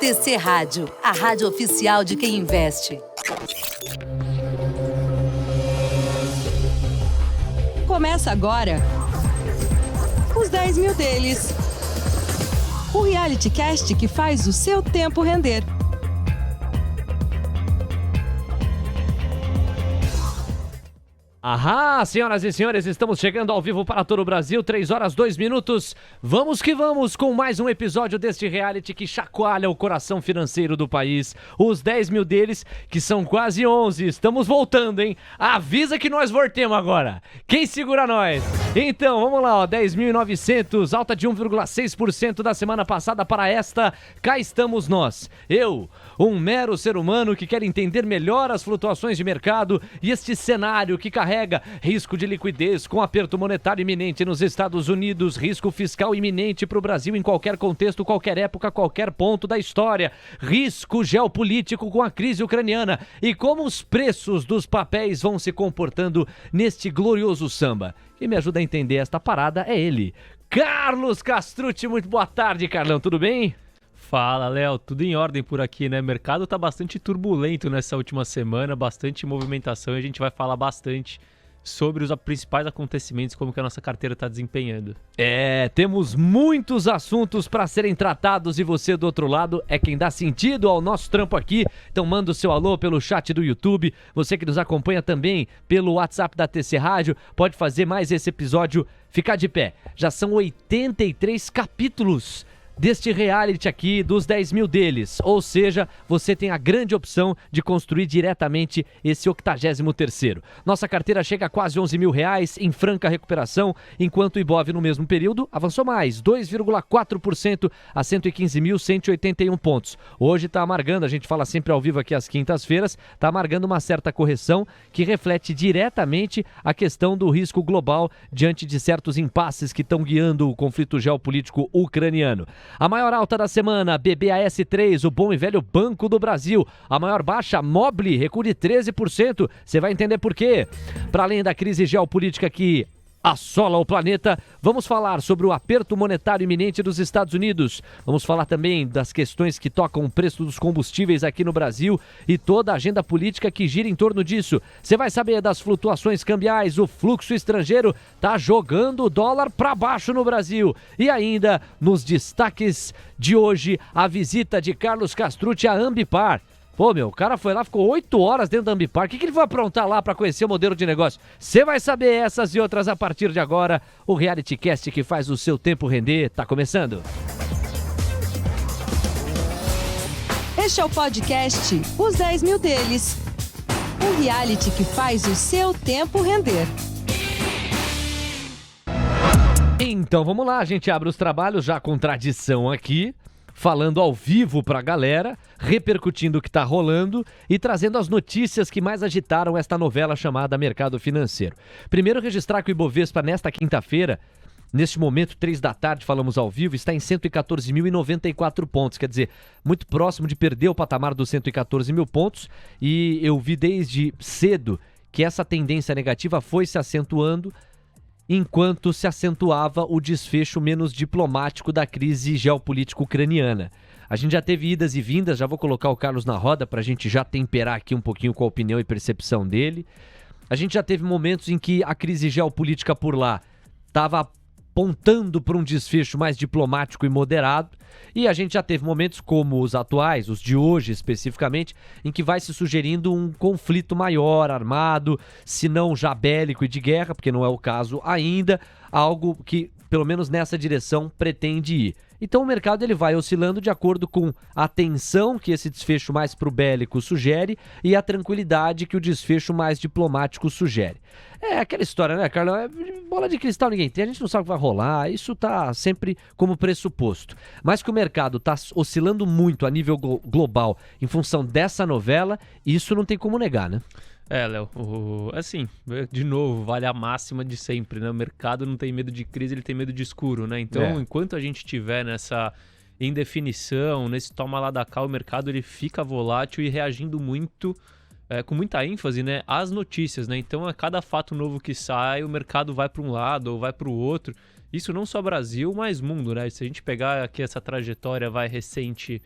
TC Rádio, a rádio oficial de quem investe. Começa agora os 10 mil deles. O reality cast que faz o seu tempo render. Ahá, senhoras e senhores, estamos chegando ao vivo para todo o Brasil, 3 horas 2 minutos. Vamos que vamos com mais um episódio deste reality que chacoalha o coração financeiro do país. Os 10 mil deles, que são quase 11. Estamos voltando, hein? Avisa que nós voltemos agora. Quem segura nós? Então, vamos lá, ó, 10.900, alta de 1,6% da semana passada para esta. Cá estamos nós. Eu, um mero ser humano que quer entender melhor as flutuações de mercado e este cenário que carrega risco de liquidez com aperto monetário iminente nos Estados Unidos, risco fiscal iminente para o Brasil em qualquer contexto, qualquer época, qualquer ponto da história, risco geopolítico com a crise ucraniana e como os preços dos papéis vão se comportando neste glorioso samba. Quem me ajuda a entender esta parada é ele, Carlos Castrucci. Muito boa tarde, Carlão, tudo bem? Fala, Léo, tudo em ordem por aqui, né? O mercado tá bastante turbulento nessa última semana, bastante movimentação e a gente vai falar bastante sobre os principais acontecimentos, como que a nossa carteira tá desempenhando. Temos muitos assuntos para serem tratados e você do outro lado é quem dá sentido ao nosso trampo aqui. Então manda o seu alô pelo chat do YouTube, você que nos acompanha também pelo WhatsApp da TC Rádio, pode fazer mais esse episódio ficar de pé. Já são 83 capítulos deste reality aqui, dos 10 mil deles, ou seja, você tem a grande opção de construir diretamente esse 83º. Nossa carteira chega a quase 11 mil reais em franca recuperação, enquanto o Ibov no mesmo período avançou mais, 2,4% a 115.181 pontos. Hoje está amargando, a gente fala sempre ao vivo aqui às quintas-feiras, está amargando uma certa correção que reflete diretamente a questão do risco global diante de certos impasses que estão guiando o conflito geopolítico ucraniano. A maior alta da semana, BBAS3, o bom e velho Banco do Brasil. A maior baixa, Mobile, recuo de 13%. Você vai entender por quê. Para além da crise geopolítica que assola o planeta, vamos falar sobre o aperto monetário iminente dos Estados Unidos. Vamos falar também das questões que tocam o preço dos combustíveis aqui no Brasil e toda a agenda política que gira em torno disso. Você vai saber das flutuações cambiais, o fluxo estrangeiro tá jogando o dólar para baixo no Brasil. E ainda, nos destaques de hoje, a visita de Carlos Castrucci à Ambipar. Pô, meu, o cara foi lá, ficou 8 horas dentro da Ambipar. O que ele vai aprontar lá para conhecer o modelo de negócio? Você vai saber essas e outras a partir de agora. O Reality Cast que faz o seu tempo render tá começando. Este é o podcast Os 10 mil deles. Um reality que faz o seu tempo render. Então vamos lá, a gente abre os trabalhos já com tradição aqui, falando ao vivo pra galera, repercutindo o que tá rolando e trazendo as notícias que mais agitaram esta novela chamada Mercado Financeiro. Primeiro, registrar que o Ibovespa nesta quinta-feira, neste momento, 3 da tarde, falamos ao vivo, está em 114.094 pontos, quer dizer, muito próximo de perder o patamar dos 114 mil pontos, e eu vi desde cedo que essa tendência negativa foi se acentuando, enquanto se acentuava o desfecho menos diplomático da crise geopolítica ucraniana. A gente já teve idas e vindas, já vou colocar o Carlos na roda para a gente já temperar aqui um pouquinho com a opinião e percepção dele. A gente já teve momentos em que a crise geopolítica por lá estava apontando para um desfecho mais diplomático e moderado, e a gente já teve momentos como os atuais, os de hoje especificamente, em que vai se sugerindo um conflito maior, armado, se não já bélico e de guerra, porque não é o caso ainda, algo que, pelo menos nessa direção, pretende ir. Então o mercado ele vai oscilando de acordo com a tensão que esse desfecho mais pro bélico sugere e a tranquilidade que o desfecho mais diplomático sugere. É aquela história, né, Carlão? Bola de cristal ninguém tem, a gente não sabe o que vai rolar, isso tá sempre como pressuposto. Mas que o mercado tá oscilando muito a nível global em função dessa novela, isso não tem como negar, né? Léo, assim, de novo, vale a máxima de sempre, né? O mercado não tem medo de crise, ele tem medo de escuro, né? Então, enquanto a gente estiver nessa indefinição, nesse toma lá da cá, o mercado ele fica volátil e reagindo muito, com muita ênfase, né, às notícias, né? Então, a cada fato novo que sai, o mercado vai para um lado ou vai para o outro. Isso não só Brasil, mas mundo, né? Se a gente pegar aqui essa trajetória recente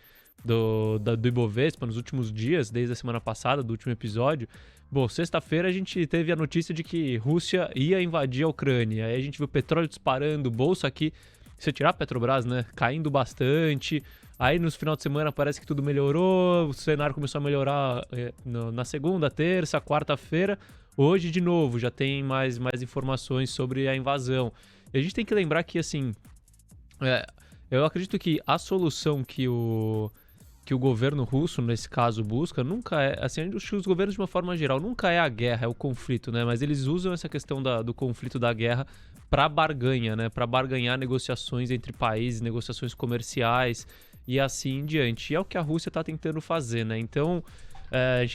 do Ibovespa nos últimos dias, desde a semana passada, do último episódio, bom, sexta-feira a gente teve a notícia de que Rússia ia invadir a Ucrânia. Aí a gente viu o petróleo disparando, bolsa aqui, se tirar a Petrobras, né, caindo bastante. Aí no final de semana parece que tudo melhorou, o cenário começou a melhorar na segunda, terça, quarta-feira. Hoje, de novo, já tem mais informações sobre a invasão. E a gente tem que lembrar que, assim, eu acredito que a solução que o governo russo, nesse caso, busca, nunca é, assim, os governos de uma forma geral, nunca é a guerra, é o conflito, né? Mas eles usam essa questão do conflito, da guerra, para barganha, né? Para barganhar negociações entre países, negociações comerciais e assim em diante. E é o que a Rússia está tentando fazer, né? Então,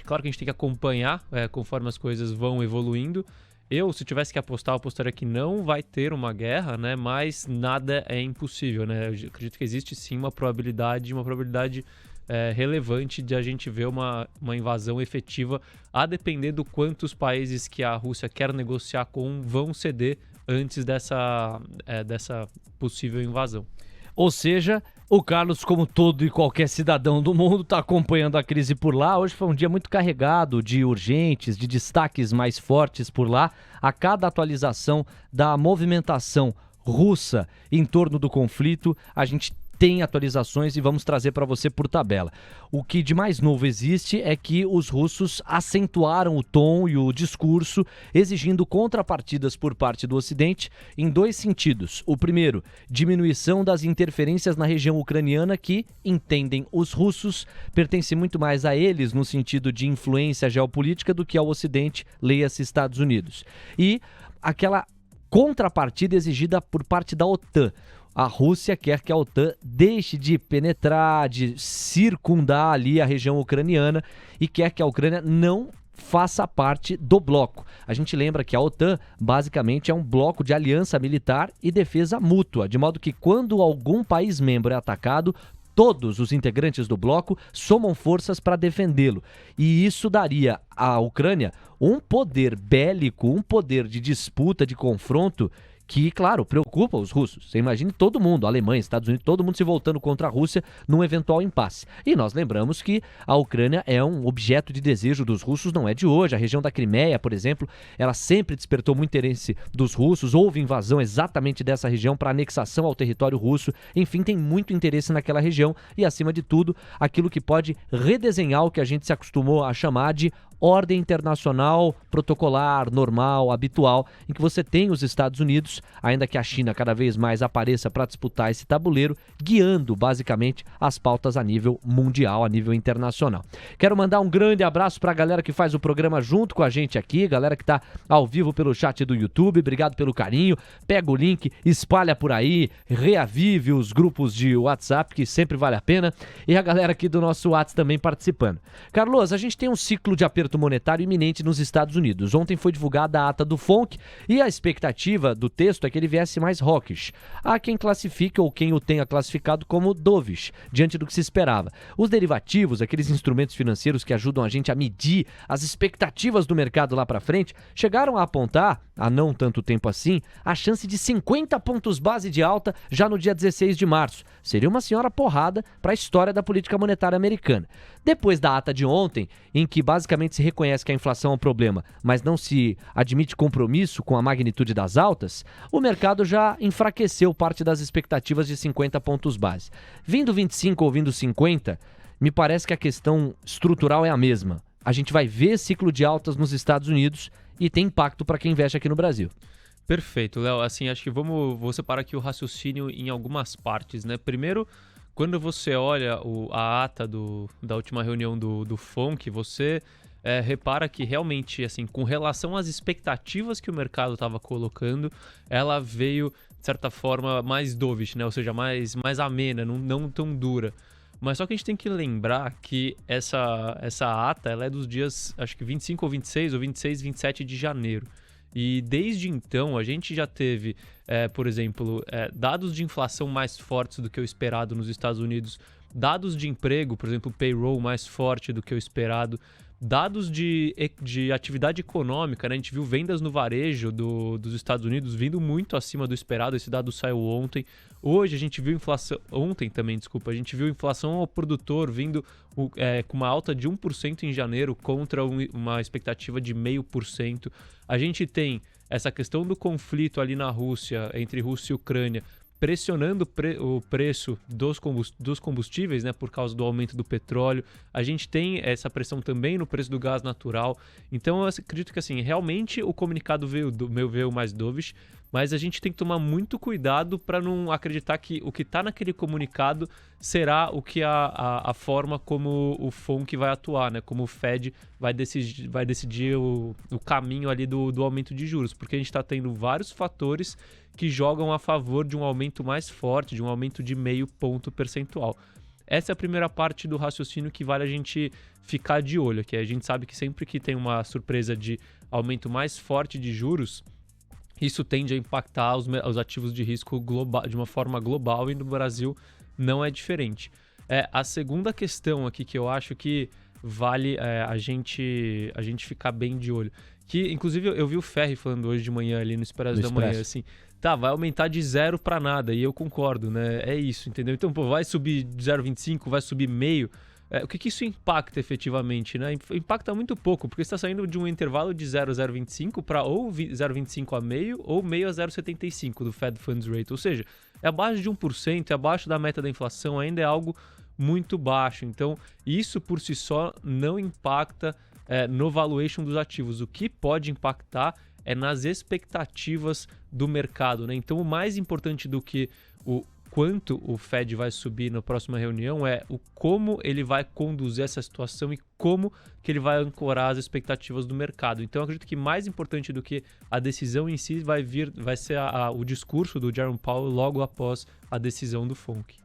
claro que a gente tem que acompanhar conforme as coisas vão evoluindo. Eu, se tivesse que apostar, eu apostaria que não vai ter uma guerra, né? Mas nada é impossível, né? Eu acredito que existe sim uma probabilidade relevante de a gente ver uma invasão efetiva, a depender do quantos países que a Rússia quer negociar com vão ceder antes dessa possível invasão. Ou seja, o Carlos, como todo e qualquer cidadão do mundo, está acompanhando a crise por lá. Hoje foi um dia muito carregado de urgentes, de destaques mais fortes por lá. A cada atualização da movimentação russa em torno do conflito, a gente tem atualizações e vamos trazer para você por tabela. O que de mais novo existe é que os russos acentuaram o tom e o discurso, exigindo contrapartidas por parte do Ocidente em dois sentidos. O primeiro, diminuição das interferências na região ucraniana que, entendem os russos, pertence muito mais a eles no sentido de influência geopolítica do que ao Ocidente, leia-se Estados Unidos. E aquela contrapartida exigida por parte da OTAN. A Rússia quer que a OTAN deixe de penetrar, de circundar ali a região ucraniana e quer que a Ucrânia não faça parte do bloco. A gente lembra que a OTAN basicamente é um bloco de aliança militar e defesa mútua, de modo que quando algum país membro é atacado, todos os integrantes do bloco somam forças para defendê-lo. E isso daria à Ucrânia um poder bélico, um poder de disputa, de confronto, que, claro, preocupa os russos. Você imagine todo mundo, Alemanha, Estados Unidos, todo mundo se voltando contra a Rússia num eventual impasse. E nós lembramos que a Ucrânia é um objeto de desejo dos russos, não é de hoje. A região da Crimeia, por exemplo, ela sempre despertou muito interesse dos russos. Houve invasão exatamente dessa região para anexação ao território russo. Enfim, tem muito interesse naquela região e, acima de tudo, aquilo que pode redesenhar o que a gente se acostumou a chamar de ordem internacional, protocolar, normal, habitual, em que você tem os Estados Unidos, ainda que a China cada vez mais apareça para disputar esse tabuleiro, guiando basicamente as pautas a nível mundial, a nível internacional. Quero mandar um grande abraço para a galera que faz o programa junto com a gente aqui, galera que está ao vivo pelo chat do YouTube, obrigado pelo carinho, pega o link, espalha por aí, reavive os grupos de WhatsApp, que sempre vale a pena, e a galera aqui do nosso WhatsApp também participando. Carlos, a gente tem um ciclo de aperto monetário iminente nos Estados Unidos. Ontem foi divulgada a ata do FONC e a expectativa do texto é que ele viesse mais hawkish. Há quem classifique ou quem o tenha classificado como dovish, diante do que se esperava. Os derivativos, aqueles instrumentos financeiros que ajudam a gente a medir as expectativas do mercado lá para frente, chegaram a apontar, há não tanto tempo assim, a chance de 50 pontos base de alta já no dia 16 de março. Seria uma senhora porrada para a história da política monetária americana. Depois da ata de ontem, em que basicamente se reconhece que a inflação é um problema, mas não se admite compromisso com a magnitude das altas, o mercado já enfraqueceu parte das expectativas de 50 pontos base. Vindo 25 ou vindo 50, me parece que a questão estrutural é a mesma. A gente vai ver ciclo de altas nos Estados Unidos e tem impacto para quem investe aqui no Brasil. Perfeito, Léo. Assim, acho que vou separar aqui o raciocínio em algumas partes, né? Primeiro, quando você olha a ata da última reunião do FONC, você repara que realmente, assim, com relação às expectativas que o mercado estava colocando, ela veio, de certa forma, mais dovish, né? Ou seja, mais amena, não tão dura. Mas só que a gente tem que lembrar que essa ata ela é dos dias, acho que 25 ou 26, ou 26 e 27 de janeiro. E desde então a gente já teve, por exemplo, dados de inflação mais fortes do que o esperado nos Estados Unidos, dados de emprego, por exemplo, payroll mais forte do que o esperado, dados de atividade econômica, né? A gente viu vendas no varejo dos Estados Unidos vindo muito acima do esperado. Esse dado saiu ontem. Hoje a gente viu inflação... Ontem também, desculpa. A gente viu inflação ao produtor vindo com uma alta de 1% em janeiro contra uma expectativa de 0,5%. A gente tem essa questão do conflito ali na Rússia, entre Rússia e Ucrânia, pressionando o preço dos combustíveis, né, por causa do aumento do petróleo. A gente tem essa pressão também no preço do gás natural. Então eu acredito que assim, realmente o comunicado veio mais dovish, mas a gente tem que tomar muito cuidado para não acreditar que o que está naquele comunicado será o que a forma como o FONC vai atuar, né? Como o Fed vai decidir o caminho ali do aumento de juros, porque a gente está tendo vários fatores que jogam a favor de um aumento mais forte, de um aumento de 0,5 ponto percentual. Essa é a primeira parte do raciocínio que vale a gente ficar de olho, que a gente sabe que sempre que tem uma surpresa de aumento mais forte de juros, isso tende a impactar os ativos de risco global, de uma forma global, e no Brasil não é diferente. A segunda questão aqui que eu acho que vale a gente ficar bem de olho, que inclusive eu vi o Ferri falando hoje de manhã ali no Expresso da Manhã, assim, vai aumentar de 0 para nada, e eu concordo, né? É isso, entendeu? Então, vai subir de 0,25, vai subir 0,5%. O que isso impacta efetivamente, né? Impacta muito pouco, porque você está saindo de um intervalo de 0 a 0,25 para ou 0,25 a 0,5 ou 0,5 a 0,75 do Fed Funds Rate. Ou seja, é abaixo de 1%, é abaixo da meta da inflação, ainda é algo muito baixo. Então, isso por si só não impacta no valuation dos ativos. O que pode impactar é nas expectativas do mercado, né? Então, o mais importante do que o quanto o Fed vai subir na próxima reunião é o como ele vai conduzir essa situação e como que ele vai ancorar as expectativas do mercado. Então, eu acredito que mais importante do que a decisão em si vai ser o discurso do Jerome Powell logo após a decisão do FONC.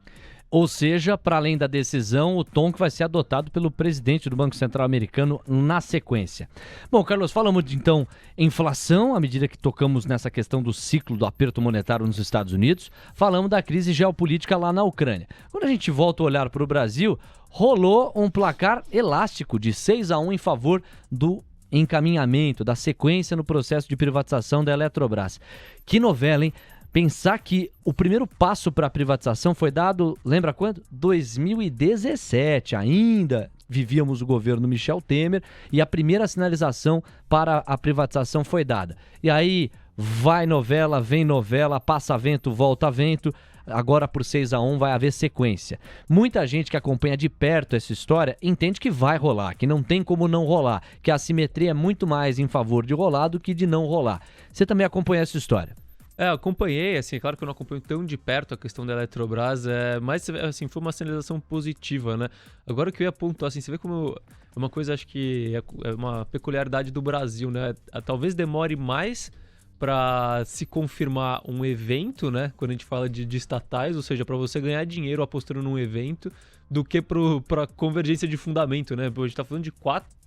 Ou seja, para além da decisão, o tom que vai ser adotado pelo presidente do Banco Central americano na sequência. Bom, Carlos, falamos de, então, inflação, à medida que tocamos nessa questão do ciclo do aperto monetário nos Estados Unidos, falamos da crise geopolítica lá na Ucrânia. Quando a gente volta a olhar para o Brasil, rolou um placar elástico de 6-1 em favor do encaminhamento, da sequência no processo de privatização da Eletrobras. Que novela, hein? Pensar que o primeiro passo para a privatização foi dado, lembra quando? 2017, ainda vivíamos o governo Michel Temer, e a primeira sinalização para a privatização foi dada. E aí vai novela, vem novela, passa vento, volta vento, agora por 6-1 vai haver sequência. Muita gente que acompanha de perto essa história entende que vai rolar, que não tem como não rolar, que a assimetria é muito mais em favor de rolar do que de não rolar. Você também acompanha essa história? Eu acompanhei, assim, claro que eu não acompanho tão de perto a questão da Eletrobras, mas, assim, foi uma sinalização positiva, né? Agora o que eu ia pontuar, assim, você vê como é uma coisa, acho que é uma peculiaridade do Brasil, né? Talvez demore mais para se confirmar um evento, né? Quando a gente fala de estatais, ou seja, para você ganhar dinheiro apostando num evento, do que para convergência de fundamento, né? A gente tá falando de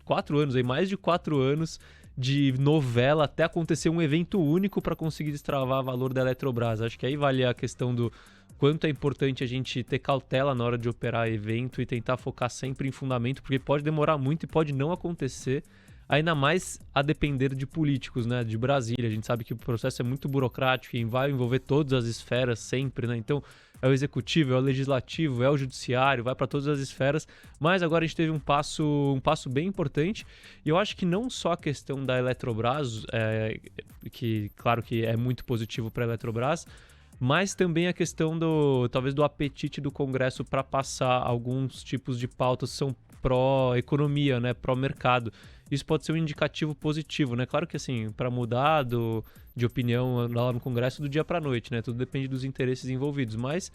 4 anos, aí, mais de 4 anos de novela até acontecer um evento único para conseguir destravar o valor da Eletrobras. Acho que aí vale a questão do quanto é importante a gente ter cautela na hora de operar evento e tentar focar sempre em fundamento, porque pode demorar muito e pode não acontecer, ainda mais a depender de políticos, né, de Brasília. A gente sabe que o processo é muito burocrático e vai envolver todas as esferas sempre, né? Então, é o executivo, é o legislativo, é o judiciário, vai para todas as esferas, mas agora a gente teve um passo bem importante, e eu acho que não só a questão da Eletrobras, que claro que é muito positivo para a Eletrobras, mas também a questão talvez do apetite do Congresso para passar alguns tipos de pautas que são pró-economia, né, pró-mercado. Isso pode ser um indicativo positivo, né? Claro que, assim, para mudar de opinião lá no Congresso do dia para a noite, né? Tudo depende dos interesses envolvidos, mas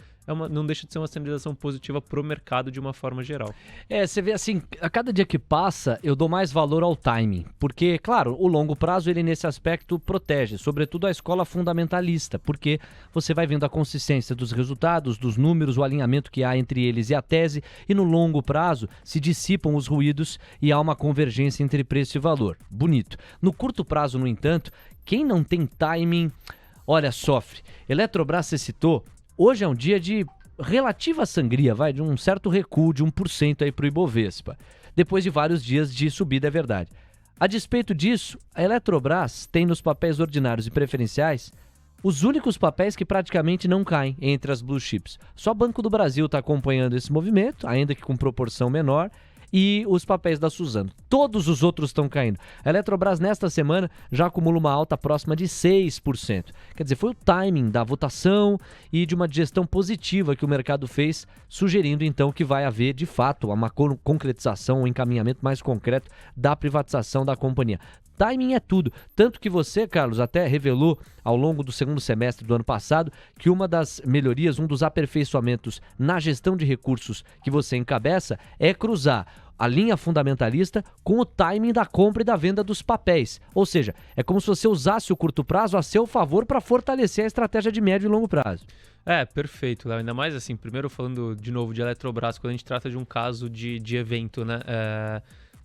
não deixa de ser uma sinalização positiva para o mercado de uma forma geral. Você vê assim, a cada dia que passa, eu dou mais valor ao timing, porque, claro, o longo prazo, ele nesse aspecto protege, sobretudo a escola fundamentalista, porque você vai vendo a consistência dos resultados, dos números, o alinhamento que há entre eles e a tese, e no longo prazo se dissipam os ruídos e há uma convergência entre preço e valor. Bonito. No curto prazo, no entanto, quem não tem timing, olha, sofre. Eletrobras, você citou, hoje é um dia de relativa sangria, de um certo recuo de 1% aí para o Ibovespa, depois de vários dias de subida, é verdade. A despeito disso, a Eletrobras tem nos papéis ordinários e preferenciais os únicos papéis que praticamente não caem entre as blue chips. Só o Banco do Brasil está acompanhando esse movimento, ainda que com proporção menor, e os papéis da Suzano. Todos os outros estão caindo. A Eletrobras, nesta semana, já acumula uma alta próxima de 6%. Quer dizer, foi o timing da votação e de uma digestão positiva que o mercado fez, sugerindo, então, que vai haver, de fato, uma concretização, um encaminhamento mais concreto da privatização da companhia. Timing é tudo. Tanto que você, Carlos, até revelou ao longo do segundo semestre do ano passado que uma das melhorias, um dos aperfeiçoamentos na gestão de recursos que você encabeça é cruzar a linha fundamentalista com o timing da compra e da venda dos papéis. Ou seja, é como se você usasse o curto prazo a seu favor para fortalecer a estratégia de médio e longo prazo. Perfeito, Léo. Ainda mais assim, primeiro falando de novo de Eletrobras, quando a gente trata de um caso de evento, né?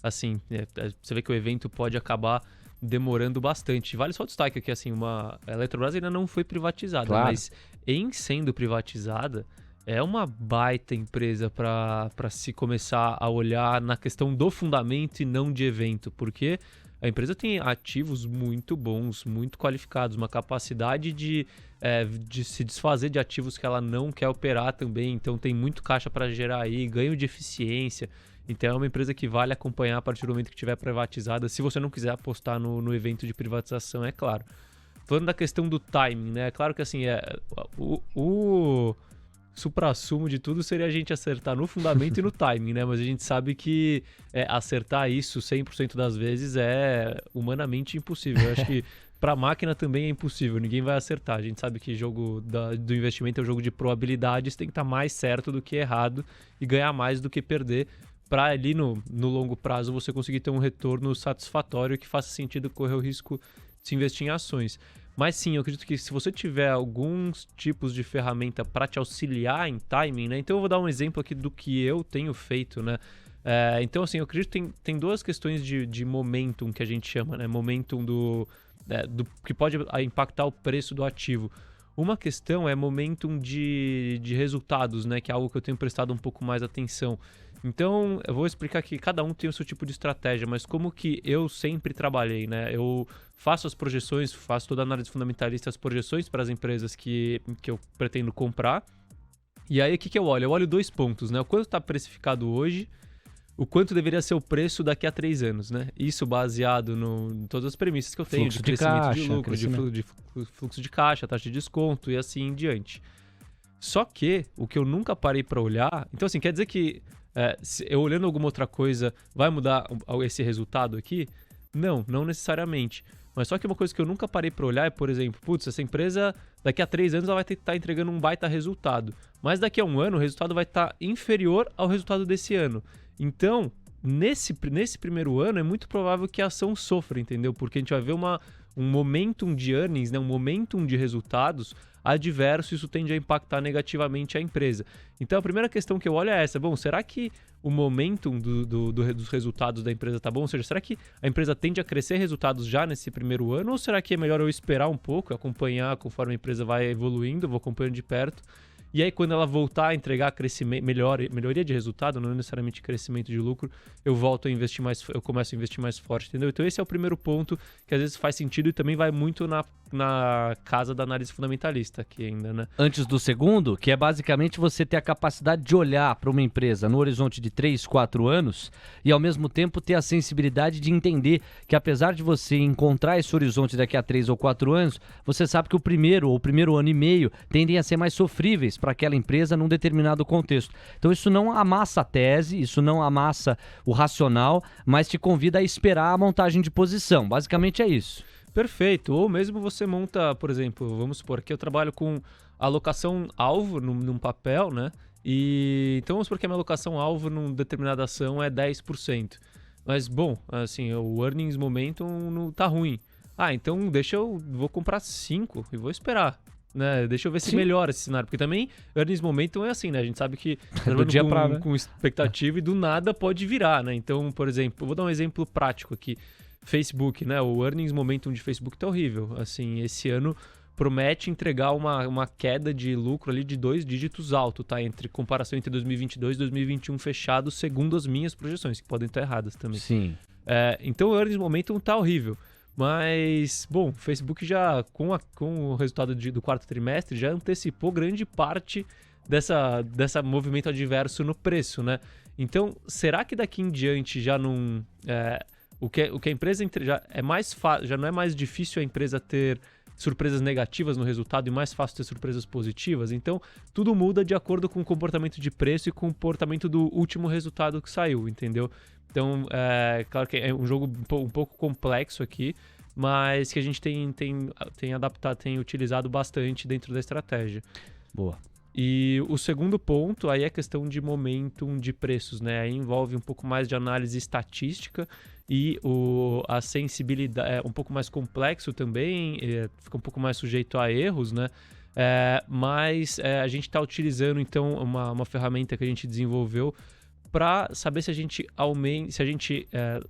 Você vê que o evento pode acabar demorando bastante. Vale só o destaque aqui, assim, a Eletrobras ainda não foi privatizada, claro. Mas em sendo privatizada, é uma baita empresa para se começar a olhar na questão do fundamento e não de evento, porque a empresa tem ativos muito bons, muito qualificados, uma capacidade de se desfazer de ativos que ela não quer operar também, então tem muito caixa para gerar aí, ganho de eficiência. Então é uma empresa que vale acompanhar a partir do momento que estiver privatizada, se você não quiser apostar no evento de privatização, é claro. Falando da questão do timing, né? É claro que assim, o suprassumo de tudo seria a gente acertar no fundamento e no timing, né? Mas a gente sabe que acertar isso 100% das vezes é humanamente impossível. Eu acho que para a máquina também é impossível, ninguém vai acertar. A gente sabe que jogo do investimento é um jogo de probabilidades, tem que estar mais certo do que errado e ganhar mais do que perder, para ali no longo prazo você conseguir ter um retorno satisfatório que faça sentido correr o risco de se investir em ações. Mas sim, eu acredito que se você tiver alguns tipos de ferramenta para te auxiliar em timing, né? Então eu vou dar um exemplo aqui do que eu tenho feito, né? Então assim, eu acredito que tem duas questões de momentum que a gente chama, né? Momentum do que pode impactar o preço do ativo. Uma questão é momentum de resultados, né? Que é algo que eu tenho prestado um pouco mais atenção. Então, eu vou explicar que cada um tem o seu tipo de estratégia, mas como que eu sempre trabalhei, né? Eu faço as projeções, faço toda a análise fundamentalista, as projeções para as empresas que eu pretendo comprar. E aí, o que eu olho? Eu olho 2 pontos, né? O quanto está precificado hoje, o quanto deveria ser o preço daqui a 3 anos, né? Isso baseado em todas as premissas que eu tenho, fluxo de crescimento caixa, de lucro, de fluxo de caixa, taxa de desconto e assim em diante. Só que o que eu nunca parei para olhar... Então, assim, quer dizer que eu olhando alguma outra coisa, vai mudar esse resultado aqui? Não necessariamente. Mas só que uma coisa que eu nunca parei para olhar é, por exemplo, essa empresa daqui a 3 anos ela vai estar entregando um baita resultado. Mas daqui a 1 ano o resultado vai estar inferior ao resultado desse ano. Então, nesse primeiro ano é muito provável que a ação sofra, entendeu? Porque a gente vai ver um momentum de earnings, né? Um momentum de resultados adverso, isso tende a impactar negativamente a empresa. Então a primeira questão que eu olho é essa: será que o momentum dos resultados da empresa tá bom? Ou seja, será que a empresa tende a crescer resultados já nesse primeiro ano? Ou será que é melhor eu esperar um pouco, acompanhar conforme a empresa vai evoluindo, eu vou acompanhando de perto? E aí, quando ela voltar a entregar crescimento, melhoria de resultado, não necessariamente crescimento de lucro, eu volto a investir mais, eu começo a investir mais forte, entendeu? Então esse é o primeiro ponto que às vezes faz sentido e também vai muito na casa da análise fundamentalista aqui ainda, né? Antes do segundo, que é basicamente você ter a capacidade de olhar para uma empresa no horizonte de 3, 4 anos e ao mesmo tempo ter a sensibilidade de entender que apesar de você encontrar esse horizonte daqui a 3 ou 4 anos, você sabe que o primeiro ano e meio tendem a ser mais sofríveis para aquela empresa num determinado contexto. Então isso não amassa a tese, isso não amassa o racional, mas te convida a esperar a montagem de posição. Basicamente é isso. Perfeito. Ou mesmo você monta, por exemplo, vamos supor que eu trabalho com alocação alvo num papel, né? E então vamos supor que a minha alocação alvo numa determinada ação é 10%. Mas, bom, assim, o earnings momentum não tá ruim. Então vou comprar 5 e vou esperar. Né? Deixa eu ver se melhora esse cenário, porque também earnings momentum é assim, né? A gente sabe que com expectativa e do nada pode virar, né? Então, por exemplo, eu vou dar um exemplo prático aqui. Facebook, né? O earnings momentum de Facebook tá horrível. Assim, esse ano promete entregar uma queda de lucro ali de 2 dígitos alto, tá? Comparação entre 2022 e 2021 fechado, segundo as minhas projeções, que podem estar erradas também. Sim. Então o Earnings Momentum tá horrível. Mas, bom, o Facebook já, com o resultado do quarto trimestre, já antecipou grande parte dessa movimento adverso no preço, né? Então, será que daqui em diante já não... O que a empresa... Já não é mais difícil a empresa ter surpresas negativas no resultado e mais fácil ter surpresas positivas? Então, tudo muda de acordo com o comportamento de preço e com o comportamento do último resultado que saiu, entendeu? Então, claro que é um jogo um pouco complexo aqui, mas que a gente tem adaptado, tem utilizado bastante dentro da estratégia. Boa. E o segundo ponto aí é a questão de momentum de preços, né? Aí envolve um pouco mais de análise estatística e a sensibilidade é um pouco mais complexo também, fica um pouco mais sujeito a erros, né? Mas a gente está utilizando então uma ferramenta que a gente desenvolveu para saber se a gente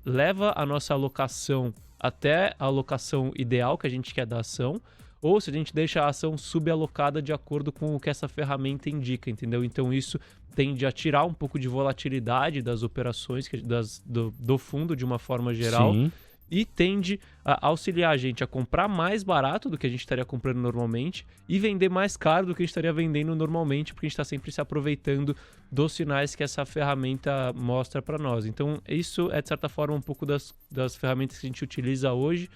leva a nossa alocação até a alocação ideal que a gente quer da ação, ou se a gente deixa a ação subalocada de acordo com o que essa ferramenta indica, entendeu? Então isso tende a tirar um pouco de volatilidade das operações do fundo de uma forma geral. Sim. E tende a auxiliar a gente a comprar mais barato do que a gente estaria comprando normalmente e vender mais caro do que a gente estaria vendendo normalmente, porque a gente está sempre se aproveitando dos sinais que essa ferramenta mostra para nós. Então, isso é, de certa forma, um pouco das ferramentas que a gente utiliza hoje,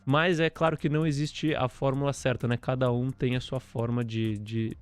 mas é claro que não existe a fórmula certa, né? Cada um tem a sua forma de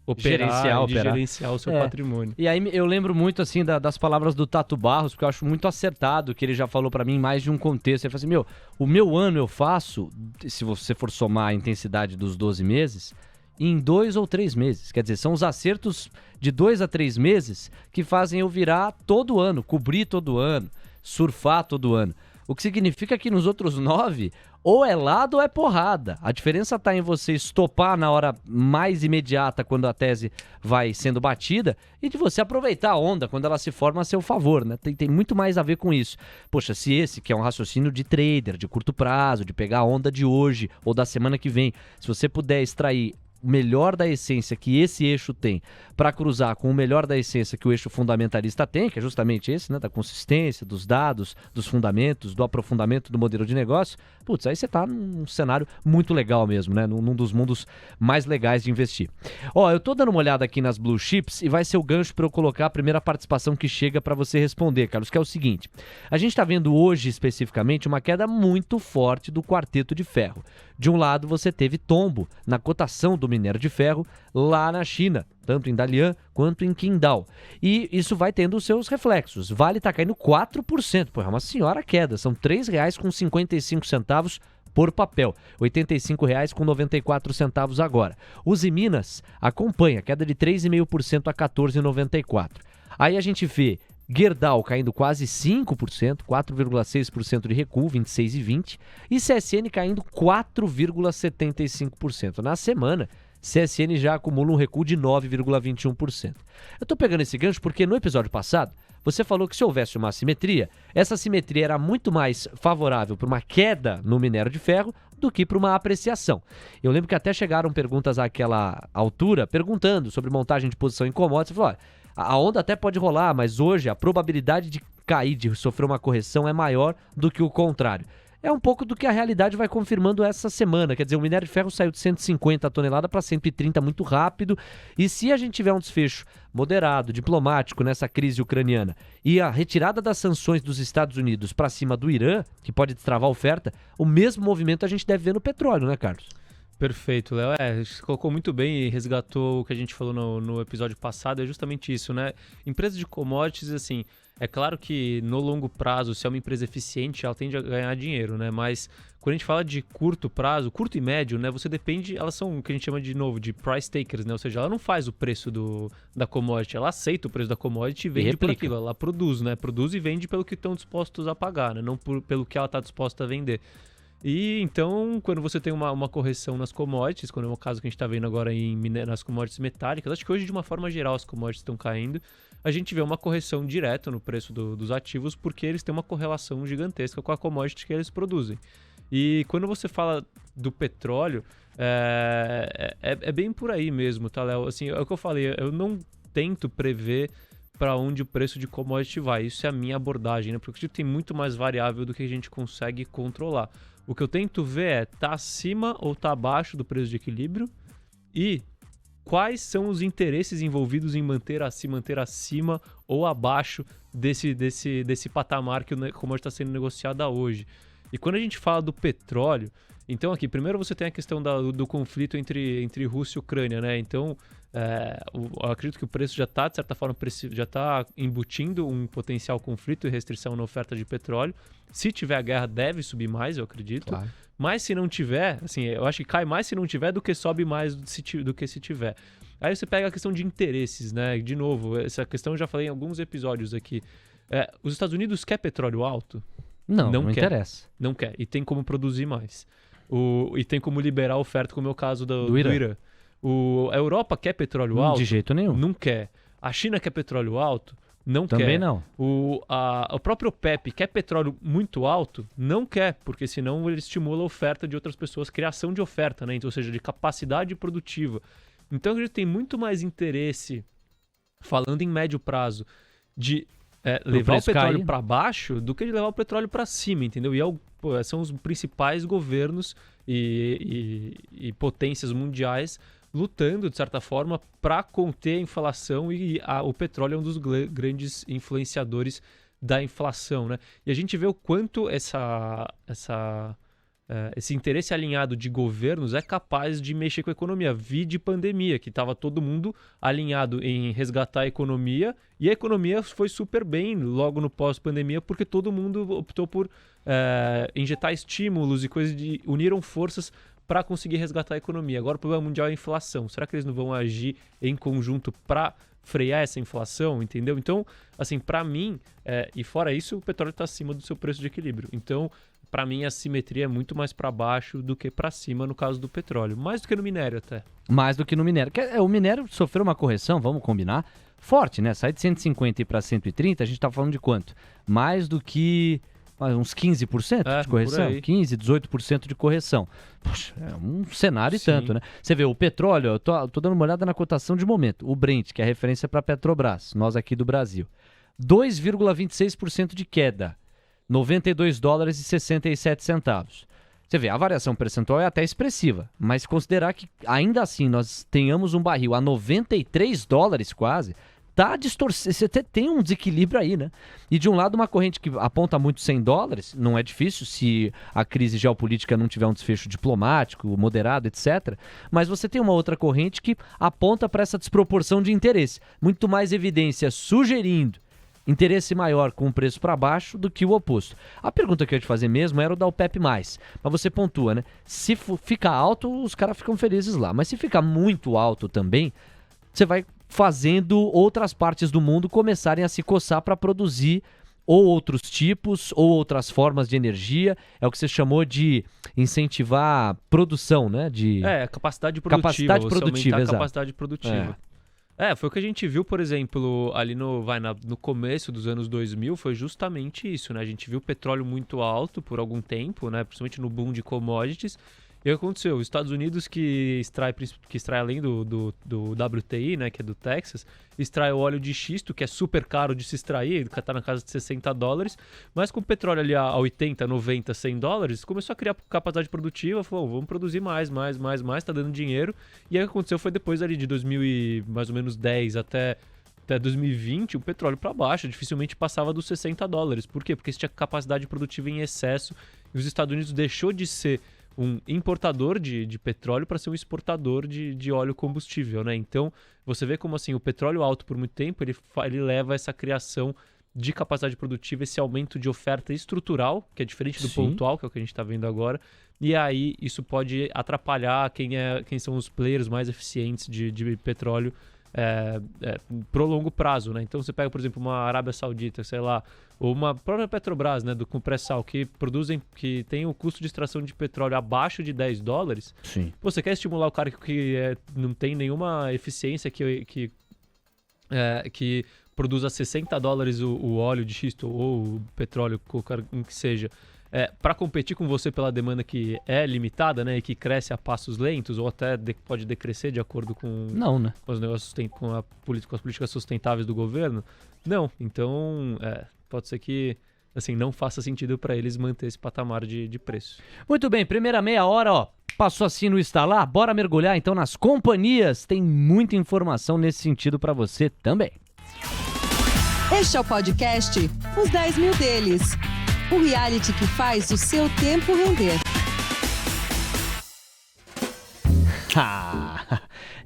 operar, gerenciar o seu patrimônio. E aí eu lembro muito, assim, das palavras do Tato Barros, porque eu acho muito acertado que ele já falou pra mim em mais de um contexto. Ele falou assim, o meu ano eu faço, se você for somar a intensidade dos 12 meses, em 2 ou 3 meses. Quer dizer, são os acertos de 2 a 3 meses que fazem eu virar todo ano, cobrir todo ano, surfar todo ano. O que significa que nos outros 9, ou é lado ou é porrada. A diferença está em você estopar na hora mais imediata, quando a tese vai sendo batida, e de você aproveitar a onda quando ela se forma a seu favor, né? Tem muito mais a ver com isso. Poxa, se esse que é um raciocínio de trader, de curto prazo, de pegar a onda de hoje ou da semana que vem, se você puder extrair o melhor da essência que esse eixo tem para cruzar com o melhor da essência que o eixo fundamentalista tem, que é justamente esse, né, da consistência, dos dados, dos fundamentos, do aprofundamento do modelo de negócio, putz, aí você tá num cenário muito legal mesmo, né, num dos mundos mais legais de investir. Ó, eu tô dando uma olhada aqui nas Blue Chips e vai ser o gancho para eu colocar a primeira participação que chega para você responder, Carlos, que é o seguinte: a gente tá vendo hoje especificamente uma queda muito forte do quarteto de ferro. De um lado você teve tombo na cotação do minério de ferro lá na China, tanto em Dalian quanto em Qingdao. E isso vai tendo os seus reflexos. Vale está caindo 4%, pô, é uma senhora queda, são R$ 3,55 por papel, R$ 85,94 agora. Uzi Minas acompanha, queda de 3,5% a 14,94. Aí a gente vê Gerdau caindo quase 5%, 4,6% de recuo, 26,20, e CSN caindo 4,75%. Na semana, CSN já acumula um recuo de 9,21%. Eu tô pegando esse gancho porque no episódio passado, você falou que se houvesse uma assimetria, essa assimetria era muito mais favorável para uma queda no minério de ferro do que para uma apreciação. Eu lembro que até chegaram perguntas àquela altura, perguntando sobre montagem de posição em commodities. Você falou, olha, a onda até pode rolar, mas hoje a probabilidade de cair, de sofrer uma correção é maior do que o contrário. É um pouco do que a realidade vai confirmando essa semana. Quer dizer, o minério de ferro saiu de 150 toneladas para 130 muito rápido. E se a gente tiver um desfecho moderado, diplomático nessa crise ucraniana e a retirada das sanções dos Estados Unidos para cima do Irã, que pode destravar a oferta, o mesmo movimento a gente deve ver no petróleo, né, Carlos? Perfeito, Léo. Você colocou muito bem e resgatou o que a gente falou no episódio passado, é justamente isso, né? Empresas de commodities, assim, é claro que no longo prazo, se é uma empresa eficiente, ela tende a ganhar dinheiro, né? Mas quando a gente fala de curto prazo, curto e médio, né? Você depende, elas são o que a gente chama de novo, de price takers, né? Ou seja, ela não faz o preço da commodity, ela aceita o preço da commodity e vende por aquilo. Ela produz, né? Produz e vende pelo que estão dispostos a pagar, né? Não pelo que ela está disposta a vender. E então, quando você tem uma correção nas commodities, quando é o caso que a gente está vendo agora nas commodities metálicas, acho que hoje, de uma forma geral, as commodities estão caindo, a gente vê uma correção direta no preço dos ativos, porque eles têm uma correlação gigantesca com a commodity que eles produzem. E quando você fala do petróleo, É bem por aí mesmo, tá, Léo? Assim, é o que eu falei, eu não tento prever para onde o preço de commodity vai. Isso é a minha abordagem, né? Porque tem muito mais variável do que a gente consegue controlar. O que eu tento ver é tá acima ou tá abaixo do preço de equilíbrio e quais são os interesses envolvidos em manter acima ou abaixo desse patamar que o commodity está sendo negociado hoje. E quando a gente fala do petróleo, então aqui, primeiro você tem a questão do conflito entre Rússia e Ucrânia, né? Então, eu acredito que o preço já está, de certa forma, já está embutindo um potencial conflito e restrição na oferta de petróleo. Se tiver a guerra, deve subir mais, eu acredito. Claro. Mas se não tiver, assim, eu acho que cai mais se não tiver do que sobe mais do que se tiver. Aí você pega a questão de interesses, né? De novo, essa questão eu já falei em alguns episódios aqui. Os Estados Unidos quer petróleo alto? Não quer. Interessa. Não quer. E tem como produzir mais. E tem como liberar a oferta, como é o caso do Irã. A Europa quer petróleo alto? De jeito nenhum. Não quer. A China quer petróleo alto? Não quer. Também não. O próprio OPEP quer petróleo muito alto? Não quer, porque senão ele estimula a oferta de outras pessoas, criação de oferta, né? Então, ou seja, de capacidade produtiva. Então, a gente tem muito mais interesse, falando em médio prazo, de levar o petróleo para baixo do que de levar o petróleo para cima, entendeu? E são os principais governos e potências mundiais lutando, de certa forma, para conter a inflação e o petróleo é um dos grandes influenciadores da inflação, né? E a gente vê o quanto esse interesse alinhado de governos é capaz de mexer com a economia. Vi de pandemia, que estava todo mundo alinhado em resgatar a economia e a economia foi super bem logo no pós-pandemia porque todo mundo optou por injetar estímulos e coisas uniram forças para conseguir resgatar a economia. Agora o problema mundial é a inflação. Será que eles não vão agir em conjunto para frear essa inflação, entendeu? Então, assim, para mim, e fora isso, o petróleo está acima do seu preço de equilíbrio. Então, para mim, a simetria é muito mais para baixo do que para cima no caso do petróleo. Mais do que no minério até. Mais do que no minério. O minério sofreu uma correção, vamos combinar, forte, né? Sai de 150 para 130, a gente tá falando de quanto? Mais do que uns 15% de correção? 15%, 18% de correção. Poxa, é um cenário e tanto, né? Você vê, o petróleo, eu tô dando uma olhada na cotação de momento. O Brent, que é a referência para a Petrobras, nós aqui do Brasil. 2,26% de queda. $92,67. Você vê, a variação percentual é até expressiva, mas considerar que ainda assim nós tenhamos um barril a $93 quase, tá distorcido, você tem um desequilíbrio aí, né? E de um lado uma corrente que aponta muito $100, não é difícil se a crise geopolítica não tiver um desfecho diplomático, moderado, etc. Mas você tem uma outra corrente que aponta para essa desproporção de interesse, muito mais evidência sugerindo interesse maior com o preço para baixo do que o oposto. A pergunta que eu ia te fazer mesmo era o da OPEP+. Mas você pontua, né? Se ficar alto, os caras ficam felizes lá. Mas se ficar muito alto também, você vai fazendo outras partes do mundo começarem a se coçar para produzir ou outros tipos ou outras formas de energia. É o que você chamou de incentivar produção, né? Capacidade produtiva. Capacidade produtiva, exato. Capacidade produtiva. Foi o que a gente viu, por exemplo, ali no começo dos anos 2000, foi justamente isso, né? A gente viu o petróleo muito alto por algum tempo, né? Principalmente no boom de commodities. E o que aconteceu? Os Estados Unidos, que extrai além do WTI, né, que é do Texas, extrai o óleo de xisto, que é super caro de se extrair, que está na casa de $60, mas com o petróleo ali a 80, 90, $100, começou a criar capacidade produtiva, falou, vamos produzir mais, tá dando dinheiro. E aí o que aconteceu foi depois ali de 2010 até 2020, o petróleo para baixo, dificilmente passava dos $60. Por quê? Porque isso tinha capacidade produtiva em excesso e os Estados Unidos deixou de ser um importador de petróleo para ser um exportador de óleo combustível, né? Então, você vê como assim, o petróleo alto por muito tempo, ele leva a essa criação de capacidade produtiva, esse aumento de oferta estrutural, que é diferente do pontual, que é o que a gente está vendo agora, e aí isso pode atrapalhar quem são os players mais eficientes de petróleo pro longo prazo, né? Então você pega, por exemplo, uma Arábia Saudita, sei lá, ou uma própria Petrobras, né, com pré-sal, que tem o custo de extração de petróleo abaixo de $10. Sim. Você quer estimular o cara que não tem nenhuma eficiência, que produza $60 o óleo de xisto ou o petróleo, qualquer um que seja, para competir com você pela demanda que é limitada, né, e que cresce a passos lentos, ou até pode decrescer de acordo com, Não, né? com os negócios com as políticas sustentáveis do governo? Não. Então, pode ser que assim, não faça sentido para eles manter esse patamar de preço. Muito bem, primeira meia hora, ó. Passou assim no Instalar? Bora mergulhar então nas companhias. Tem muita informação nesse sentido para você também. Este é o podcast Os 10 Mil Deles. O reality que faz o seu tempo render.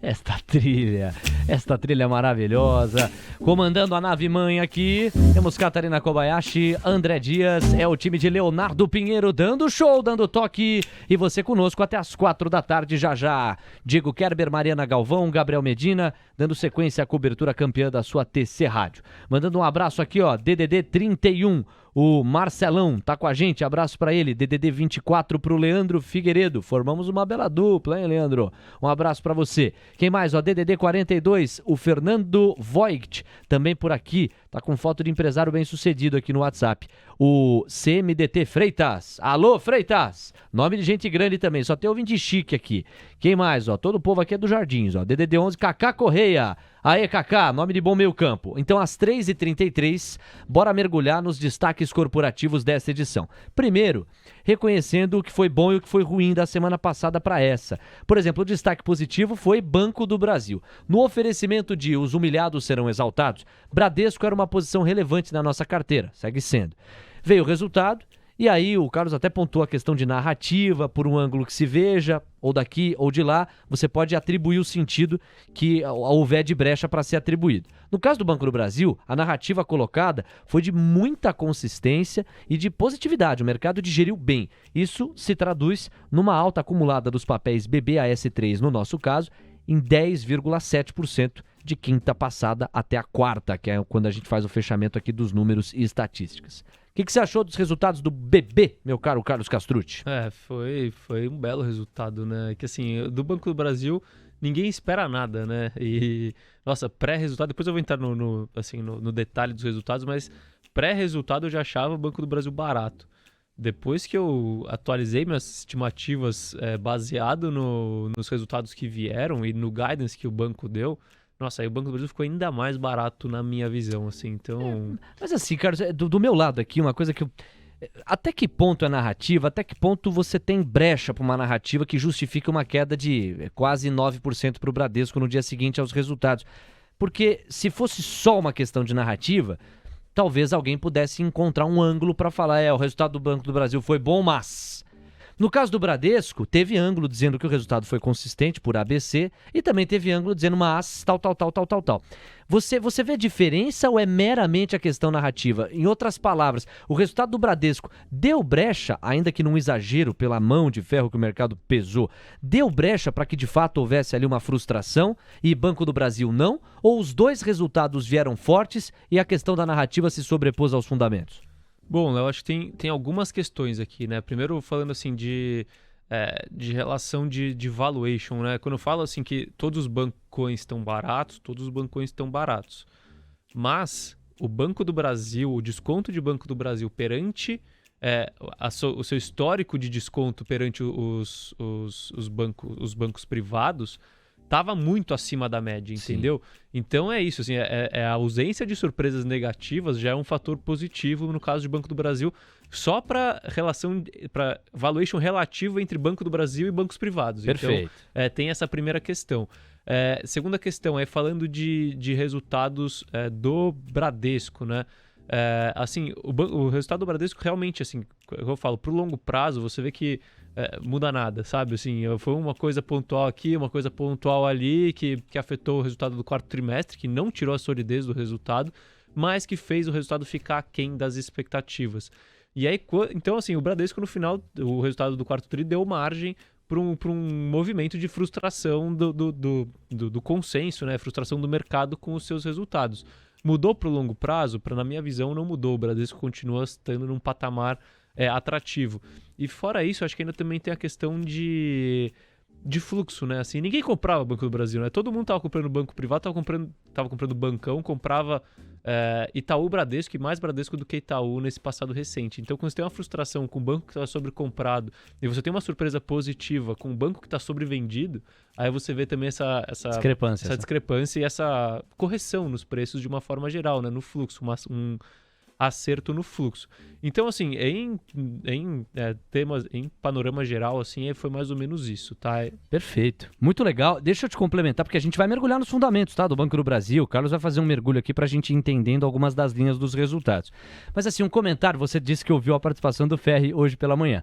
Esta trilha maravilhosa. Comandando a nave mãe aqui, temos Catarina Kobayashi, André Dias, é o time de Leonardo Pinheiro dando show, dando toque. E você conosco até as 4 da tarde, já. Diego Kerber, Mariana Galvão, Gabriel Medina, dando sequência à cobertura campeã da sua TC Rádio. Mandando um abraço aqui, ó, DDD 31. O Marcelão tá com a gente, abraço pra ele. DDD 24 pro Leandro Figueiredo. Formamos uma bela dupla, hein, Leandro? Um abraço pra você. Quem mais, ó? DDD 42, o Fernando Voigt, também por aqui. Tá com foto de empresário bem-sucedido aqui no WhatsApp. O CMDT Freitas. Alô, Freitas! Nome de gente grande também, só tem ouvinte chique aqui. Quem mais, ó? Todo o povo aqui é do Jardins, ó. DDD 11, Cacá Correia. Aê, Cacá, nome de bom meio campo. Então, às 3h33, bora mergulhar nos destaques corporativos dessa edição. Primeiro, reconhecendo o que foi bom e o que foi ruim da semana passada para essa. Por exemplo, o destaque positivo foi Banco do Brasil. No oferecimento de os humilhados serão exaltados, Bradesco era uma posição relevante na nossa carteira, segue sendo. Veio o resultado, e aí o Carlos até pontuou a questão de narrativa, por um ângulo que se veja, ou daqui ou de lá, você pode atribuir o sentido que houver de brecha para ser atribuído. No caso do Banco do Brasil, a narrativa colocada foi de muita consistência e de positividade, o mercado digeriu bem. Isso se traduz numa alta acumulada dos papéis BBAS3, no nosso caso, em 10,7% de quinta passada até a quarta, que é quando a gente faz o fechamento aqui dos números e estatísticas. O que você achou dos resultados do BB, meu caro Carlos Castrucci? Foi um belo resultado, né? Que assim, do Banco do Brasil, ninguém espera nada, né? E, nossa, pré-resultado, depois eu vou entrar no detalhe dos resultados, mas pré-resultado eu já achava o Banco do Brasil barato. Depois que eu atualizei minhas estimativas baseado nos resultados que vieram e no guidance que o banco deu, nossa, aí o Banco do Brasil ficou ainda mais barato na minha visão, assim, então... Mas assim, Carlos, do meu lado aqui, uma coisa que eu... Até que ponto é narrativa? Até que ponto você tem brecha para uma narrativa que justifica uma queda de quase 9% para o Bradesco no dia seguinte aos resultados? Porque se fosse só uma questão de narrativa, talvez alguém pudesse encontrar um ângulo para falar, o resultado do Banco do Brasil foi bom, mas... No caso do Bradesco, teve ângulo dizendo que o resultado foi consistente por ABC e também teve ângulo dizendo mas tal. Você vê a diferença ou é meramente a questão narrativa? Em outras palavras, o resultado do Bradesco deu brecha, ainda que num exagero pela mão de ferro que o mercado pesou, deu brecha para que de fato houvesse ali uma frustração e Banco do Brasil não? Ou os dois resultados vieram fortes e a questão da narrativa se sobrepôs aos fundamentos? Bom, eu acho que tem algumas questões aqui, né? Primeiro, falando assim de relação de valuation, né? Quando eu falo assim que todos os bancões estão baratos, todos os bancões estão baratos. Mas o Banco do Brasil, o desconto de Banco do Brasil perante o seu histórico de desconto perante os bancos privados estava muito acima da média, entendeu? Sim. Então é isso, assim, a ausência de surpresas negativas já é um fator positivo no caso do Banco do Brasil, só para valuation relativo entre Banco do Brasil e bancos privados. Perfeito. Então, tem essa primeira questão. Segunda questão falando de resultados do Bradesco, né? Assim, o resultado do Bradesco realmente, assim, eu falo, pro longo prazo, você vê que muda nada, sabe? Assim, foi uma coisa pontual aqui, uma coisa pontual ali, que afetou o resultado do quarto trimestre, que não tirou a solidez do resultado, mas que fez o resultado ficar aquém das expectativas. E aí, então, assim, o Bradesco, no final, o resultado do quarto tri deu margem para um movimento de frustração do consenso, né? Frustração do mercado com os seus resultados. Mudou para o longo prazo? Na minha visão, não mudou. O Bradesco continua estando num patamar atrativo. E fora isso, acho que ainda também tem a questão de fluxo, né? Assim, ninguém comprava Banco do Brasil, né? Todo mundo tava comprando banco privado, tava comprando bancão, comprava Itaú, Bradesco e mais Bradesco do que Itaú nesse passado recente. Então, quando você tem uma frustração com o banco que está sobrecomprado e você tem uma surpresa positiva com o banco que está sobrevendido, aí você vê também essa discrepância e essa correção nos preços de uma forma geral, né? No fluxo, um acerto no fluxo. Então, assim, em panorama geral, assim, foi mais ou menos isso, tá? Perfeito. Muito legal. Deixa eu te complementar, porque a gente vai mergulhar nos fundamentos, tá? Do Banco do Brasil. O Carlos vai fazer um mergulho aqui pra gente ir entendendo algumas das linhas dos resultados. Mas, assim, um comentário. Você disse que ouviu a participação do Ferri hoje pela manhã.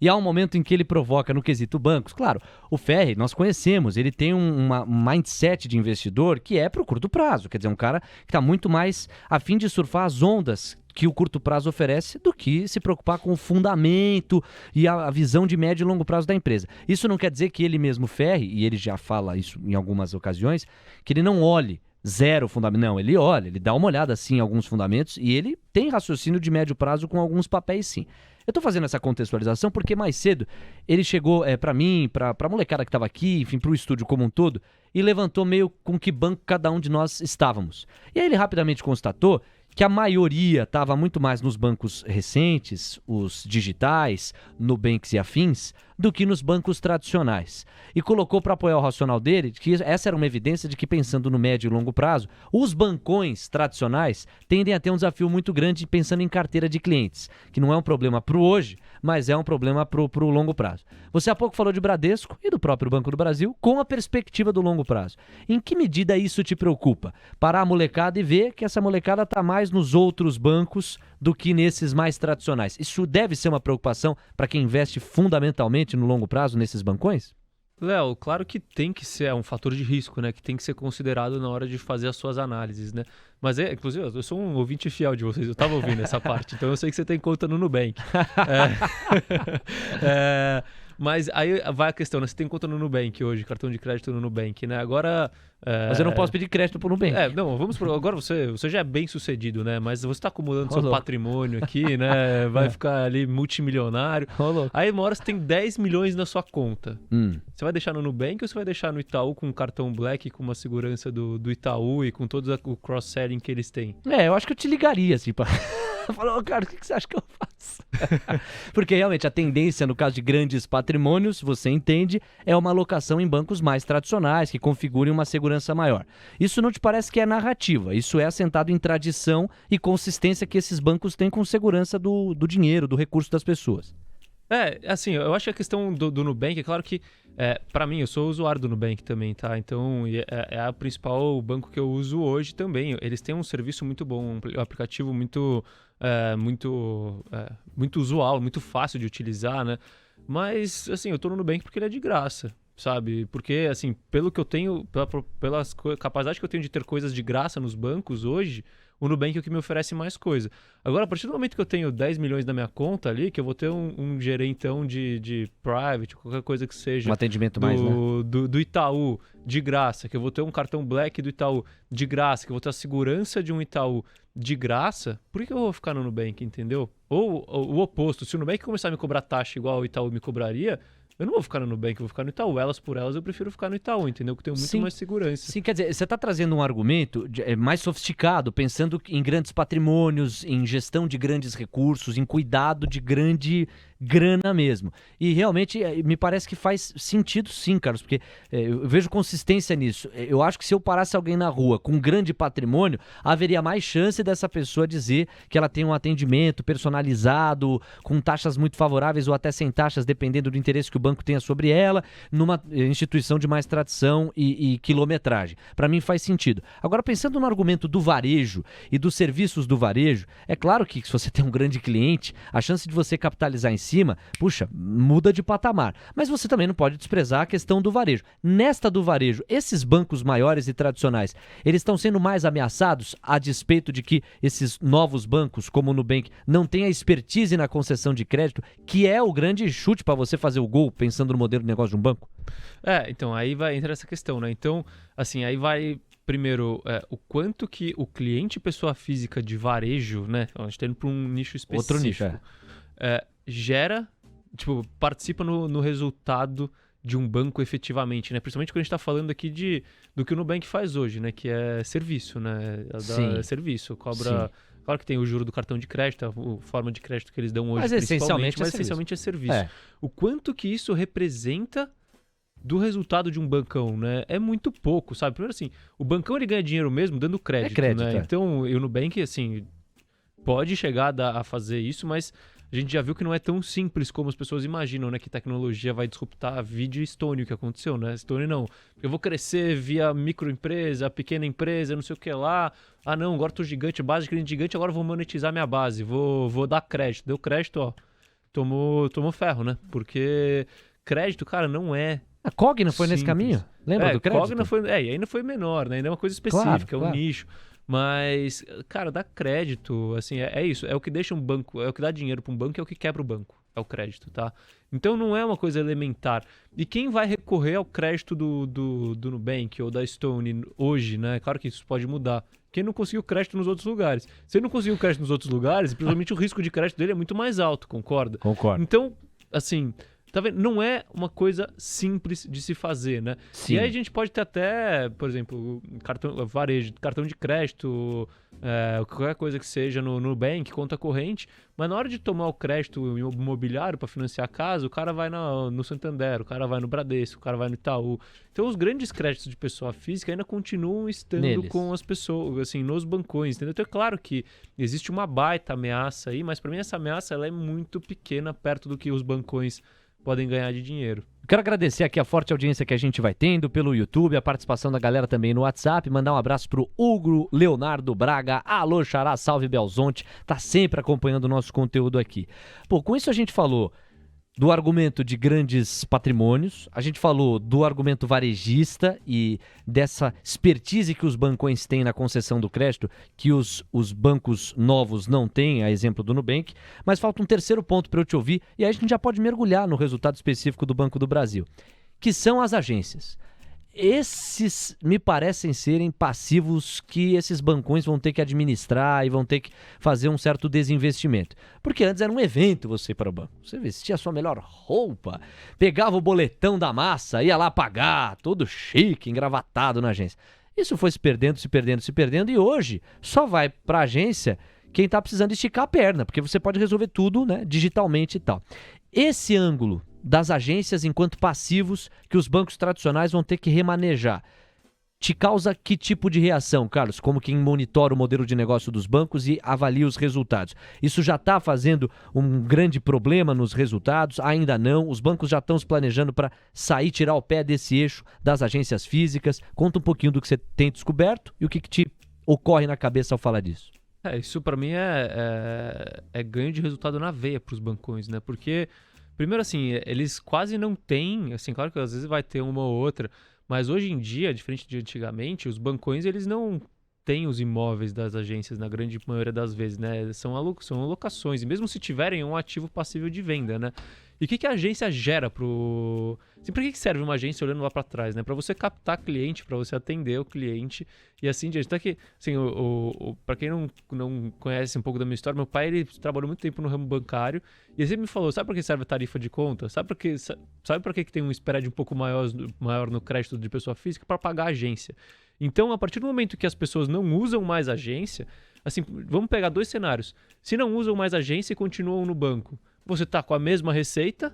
E há um momento em que ele provoca no quesito bancos. Claro, o Ferri, nós conhecemos, ele tem um mindset de investidor que é para o curto prazo. Quer dizer, um cara que está muito mais a fim de surfar as ondas que o curto prazo oferece do que se preocupar com o fundamento e a visão de médio e longo prazo da empresa. Isso não quer dizer que ele mesmo, Ferri, e ele já fala isso em algumas ocasiões, que ele não olhe zero fundamento. Não, ele olha, ele dá uma olhada sim em alguns fundamentos e ele tem raciocínio de médio prazo com alguns papéis sim. Eu tô fazendo essa contextualização porque mais cedo ele chegou para mim, pra molecada que estava aqui, enfim, pro estúdio como um todo, e levantou meio com que banco cada um de nós estávamos. E aí ele rapidamente constatou que a maioria estava muito mais nos bancos recentes, os digitais, Nubanks e afins, do que nos bancos tradicionais. E colocou para apoiar o racional dele que essa era uma evidência de que, pensando no médio e longo prazo, os bancões tradicionais tendem a ter um desafio muito grande pensando em carteira de clientes, que não é um problema para o hoje, mas é um problema para o longo prazo. Você há pouco falou de Bradesco e do próprio Banco do Brasil com a perspectiva do longo prazo. Em que medida isso te preocupa? Parar a molecada e ver que essa molecada está mais nos outros bancos do que nesses mais tradicionais. Isso deve ser uma preocupação para quem investe fundamentalmente no longo prazo nesses bancões? Léo, claro que tem que ser um fator de risco, né? Que tem que ser considerado na hora de fazer as suas análises, né? Mas, inclusive, eu sou um ouvinte fiel de vocês, eu estava ouvindo essa parte, então eu sei que você tem conta no Nubank. Mas aí vai a questão, né? Você tem conta no Nubank hoje, cartão de crédito no Nubank, né? Agora... Mas eu não posso pedir crédito pro Nubank. Não, agora você já é bem sucedido, né? Mas você está acumulando seu patrimônio aqui, né? Vai ficar ali multimilionário. Aí uma hora você tem 10 milhões na sua conta. Você vai deixar no Nubank ou você vai deixar no Itaú com um cartão Black, com uma segurança do Itaú e com todo o cross-selling que eles têm? Eu acho que eu te ligaria, assim, pra... Falou, cara, o que você acha que eu faço? Porque realmente a tendência, no caso de grandes patrimônios, você entende, é uma alocação em bancos mais tradicionais, que configurem uma segurança maior. Isso não te parece que é narrativa, isso é assentado em tradição e consistência que esses bancos têm com segurança do dinheiro, do recurso das pessoas. Assim, eu acho que a questão do Nubank, é claro que, para mim, eu sou usuário do Nubank também, tá? Então, é o principal banco que eu uso hoje também. Eles têm um serviço muito bom, um aplicativo muito usual, muito fácil de utilizar, né? Mas, assim, eu tô no Nubank porque ele é de graça, sabe? Porque, assim, pelo que eu tenho, pela capacidade que eu tenho de ter coisas de graça nos bancos hoje, o Nubank é o que me oferece mais coisa. Agora, a partir do momento que eu tenho 10 milhões na minha conta ali, que eu vou ter um gerentão de private, qualquer coisa que seja... Um atendimento mais, né? Do Itaú, de graça, que eu vou ter um cartão Black do Itaú, de graça, que eu vou ter a segurança de um Itaú, de graça, por que eu vou ficar no Nubank, entendeu? Ou o oposto, se o Nubank começar a me cobrar taxa igual o Itaú me cobraria... Eu não vou ficar no Nubank, eu vou ficar no Itaú. Elas por elas, eu prefiro ficar no Itaú, entendeu? Que tem muito mais segurança. Sim, quer dizer, você está trazendo um argumento mais sofisticado, pensando em grandes patrimônios, em gestão de grandes recursos, em cuidado de grande grana mesmo. E realmente me parece que faz sentido sim, Carlos, porque eu vejo consistência nisso. Eu acho que se eu parasse alguém na rua com um grande patrimônio, haveria mais chance dessa pessoa dizer que ela tem um atendimento personalizado, com taxas muito favoráveis ou até sem taxas, dependendo do interesse que o banco tenha sobre ela, numa instituição de mais tradição e quilometragem. Para mim faz sentido. Agora, pensando no argumento do varejo e dos serviços do varejo, é claro que se você tem um grande cliente, a chance de você capitalizar em cima, puxa, muda de patamar. Mas você também não pode desprezar a questão do varejo. Nesta do varejo, esses bancos maiores e tradicionais, eles estão sendo mais ameaçados a despeito de que esses novos bancos, como o Nubank, não têm a expertise na concessão de crédito, que é o grande chute para você fazer o gol, pensando no modelo de negócio de um banco? Então, aí vai entrar essa questão, né? Então, assim, aí vai... Primeiro, o quanto que o cliente pessoa física de varejo, né? A gente está indo para um nicho específico. Outro nicho, gera, participa no resultado de um banco efetivamente, né? Principalmente quando a gente está falando aqui do que o Nubank faz hoje, né? Que é serviço, né? Serviço, cobra... Sim. Claro que tem o juro do cartão de crédito, a forma de crédito que eles dão hoje, mas essencialmente é serviço. O quanto que isso representa do resultado de um bancão, né? É muito pouco, sabe? Primeiro assim, o bancão ele ganha dinheiro mesmo dando crédito, né? Então, o Nubank, assim, pode chegar a fazer isso, mas a gente já viu que não é tão simples como as pessoas imaginam, né? Que tecnologia vai disruptar a vida Stone, o que aconteceu, né? Stone não. Eu vou crescer via microempresa, pequena empresa, não sei o que lá. Ah, não, agora tô gigante, base de cliente gigante, agora vou monetizar minha base, vou dar crédito. Deu crédito, ó, tomou ferro, né? Porque crédito, cara, não é a Cogna foi nesse caminho? Lembra do crédito? Cogna foi, e ainda foi menor, né? Ainda é uma coisa específica, claro. Um nicho. Mas, cara, dar crédito, assim, é isso. É o que deixa um banco, é o que dá dinheiro para um banco, é o que quebra o banco. É o crédito, tá? Então não é uma coisa elementar. E quem vai recorrer ao crédito do Nubank ou da Stone hoje, né? Claro que isso pode mudar. Quem não conseguiu crédito nos outros lugares. Se ele não conseguiu crédito nos outros lugares, provavelmente o risco de crédito dele é muito mais alto, concorda? Concordo. Então, assim... Tá vendo? Não é uma coisa simples de se fazer, né? Sim. E aí a gente pode ter até, por exemplo, varejo, cartão de crédito, qualquer coisa que seja no Nubank, conta corrente, mas na hora de tomar o crédito imobiliário para financiar a casa, o cara vai no Santander, o cara vai no Bradesco, o cara vai no Itaú. Então os grandes créditos de pessoa física ainda continuam estando com as pessoas, assim, nos bancões, entendeu? Então é claro que existe uma baita ameaça aí, mas para mim essa ameaça ela é muito pequena perto do que os bancões podem ganhar de dinheiro. Quero agradecer aqui a forte audiência que a gente vai tendo pelo YouTube, a participação da galera também no WhatsApp, mandar um abraço pro Hugo Leonardo Braga, alô Xará, salve Belzonte, tá sempre acompanhando o nosso conteúdo aqui. Pô, com isso a gente falou do argumento de grandes patrimônios, a gente falou do argumento varejista e dessa expertise que os bancões têm na concessão do crédito, que os bancos novos não têm, a exemplo do Nubank, mas falta um terceiro ponto para eu te ouvir, e aí a gente já pode mergulhar no resultado específico do Banco do Brasil, que são as agências. Esses me parecem serem passivos que esses bancões vão ter que administrar e vão ter que fazer um certo desinvestimento. Porque antes era um evento você ir para o banco. Você vestia a sua melhor roupa, pegava o boletão da massa, ia lá pagar, todo chique, engravatado na agência. Isso foi se perdendo e hoje só vai para a agência quem está precisando esticar a perna, porque você pode resolver tudo, né, digitalmente e tal. Esse ângulo das agências enquanto passivos que os bancos tradicionais vão ter que remanejar, te causa que tipo de reação, Carlos? Como quem monitora o modelo de negócio dos bancos e avalia os resultados. Isso já está fazendo um grande problema nos resultados? Ainda não? Os bancos já estão se planejando para sair, tirar o pé desse eixo das agências físicas? Conta um pouquinho do que você tem descoberto e o que te ocorre na cabeça ao falar disso. Isso para mim é ganho de resultado na veia para os bancões, né? Porque primeiro, assim, eles quase não têm, assim, claro que às vezes vai ter uma ou outra, mas hoje em dia, diferente de antigamente, os bancões, eles não têm os imóveis das agências na grande maioria das vezes, né? São alocações, e mesmo se tiverem, é um ativo passível de venda, né? E o que a agência gera pro... Assim, pra que serve uma agência olhando lá para trás, né? Para você captar cliente, para você atender o cliente e assim diante. Então que, assim, para quem não conhece um pouco da minha história, meu pai ele trabalhou muito tempo no ramo bancário e ele sempre me falou, sabe para que serve a tarifa de conta? Sabe para que tem um spread um pouco maior no crédito de pessoa física? Para pagar a agência. Então, a partir do momento que as pessoas não usam mais agência, assim, vamos pegar dois cenários. Se não usam mais agência e continuam no banco, você está com a mesma receita,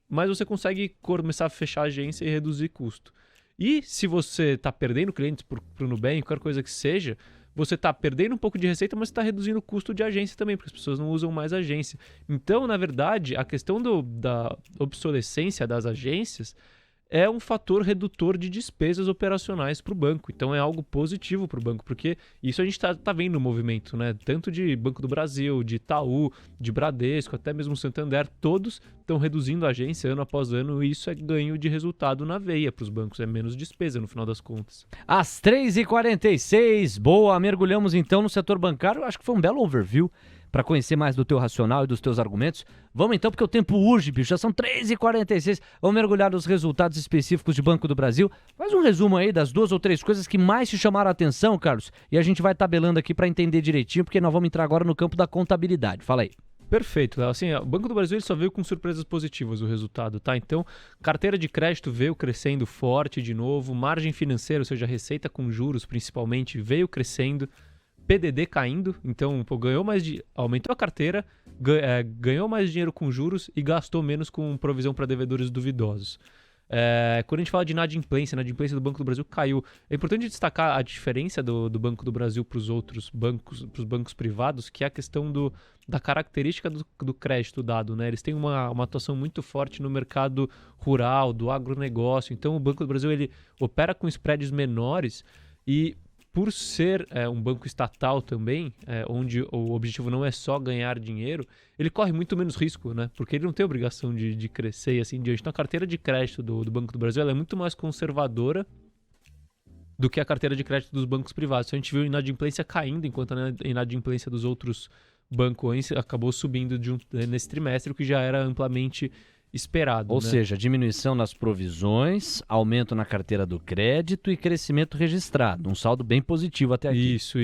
mas você consegue começar a fechar a agência e reduzir custo. E se você está perdendo clientes para o Nubank, qualquer coisa que seja, você está perdendo um pouco de receita, mas está reduzindo o custo de agência também, porque as pessoas não usam mais agência. Então, na verdade, a questão da obsolescência das agências é um fator redutor de despesas operacionais para o banco. Então é algo positivo para o banco, porque isso a gente está vendo no movimento, né? Tanto de Banco do Brasil, de Itaú, de Bradesco, até mesmo Santander, todos estão reduzindo a agência ano após ano e isso é ganho de resultado na veia para os bancos, é menos despesa no final das contas. Às 3h46, boa, mergulhamos então no setor bancário, acho que foi um belo overview para conhecer mais do teu racional e dos teus argumentos. Vamos então, porque o tempo urge, bicho. Já são 3h46. Vamos mergulhar nos resultados específicos de Banco do Brasil. Faz um resumo aí das 2 ou 3 coisas que mais te chamaram a atenção, Carlos. E a gente vai tabelando aqui para entender direitinho, porque nós vamos entrar agora no campo da contabilidade. Fala aí. Perfeito, Léo. Assim, o Banco do Brasil ele só veio com surpresas positivas o resultado, tá? Então, carteira de crédito veio crescendo forte de novo, margem financeira, ou seja, receita com juros principalmente, veio crescendo, PDD caindo, então pô, aumentou a carteira, ganhou mais dinheiro com juros e gastou menos com provisão para devedores duvidosos. Quando a gente fala de inadimplência do Banco do Brasil caiu. É importante destacar a diferença do Banco do Brasil para os outros bancos, para os bancos privados, que é a questão da característica do crédito dado, né? Eles têm uma atuação muito forte no mercado rural, do agronegócio. Então, o Banco do Brasil ele opera com spreads menores e, por ser um banco estatal também, onde o objetivo não é só ganhar dinheiro, ele corre muito menos risco, né? Porque ele não tem obrigação de crescer e assim diante. Então a carteira de crédito do Banco do Brasil ela é muito mais conservadora do que a carteira de crédito dos bancos privados. Então, a gente viu a inadimplência caindo, enquanto a inadimplência dos outros bancos acabou subindo nesse trimestre, o que já era amplamente esperado. Ou né? seja, diminuição nas provisões, aumento na carteira do crédito e crescimento registrado. Um saldo bem positivo até aqui. Isso.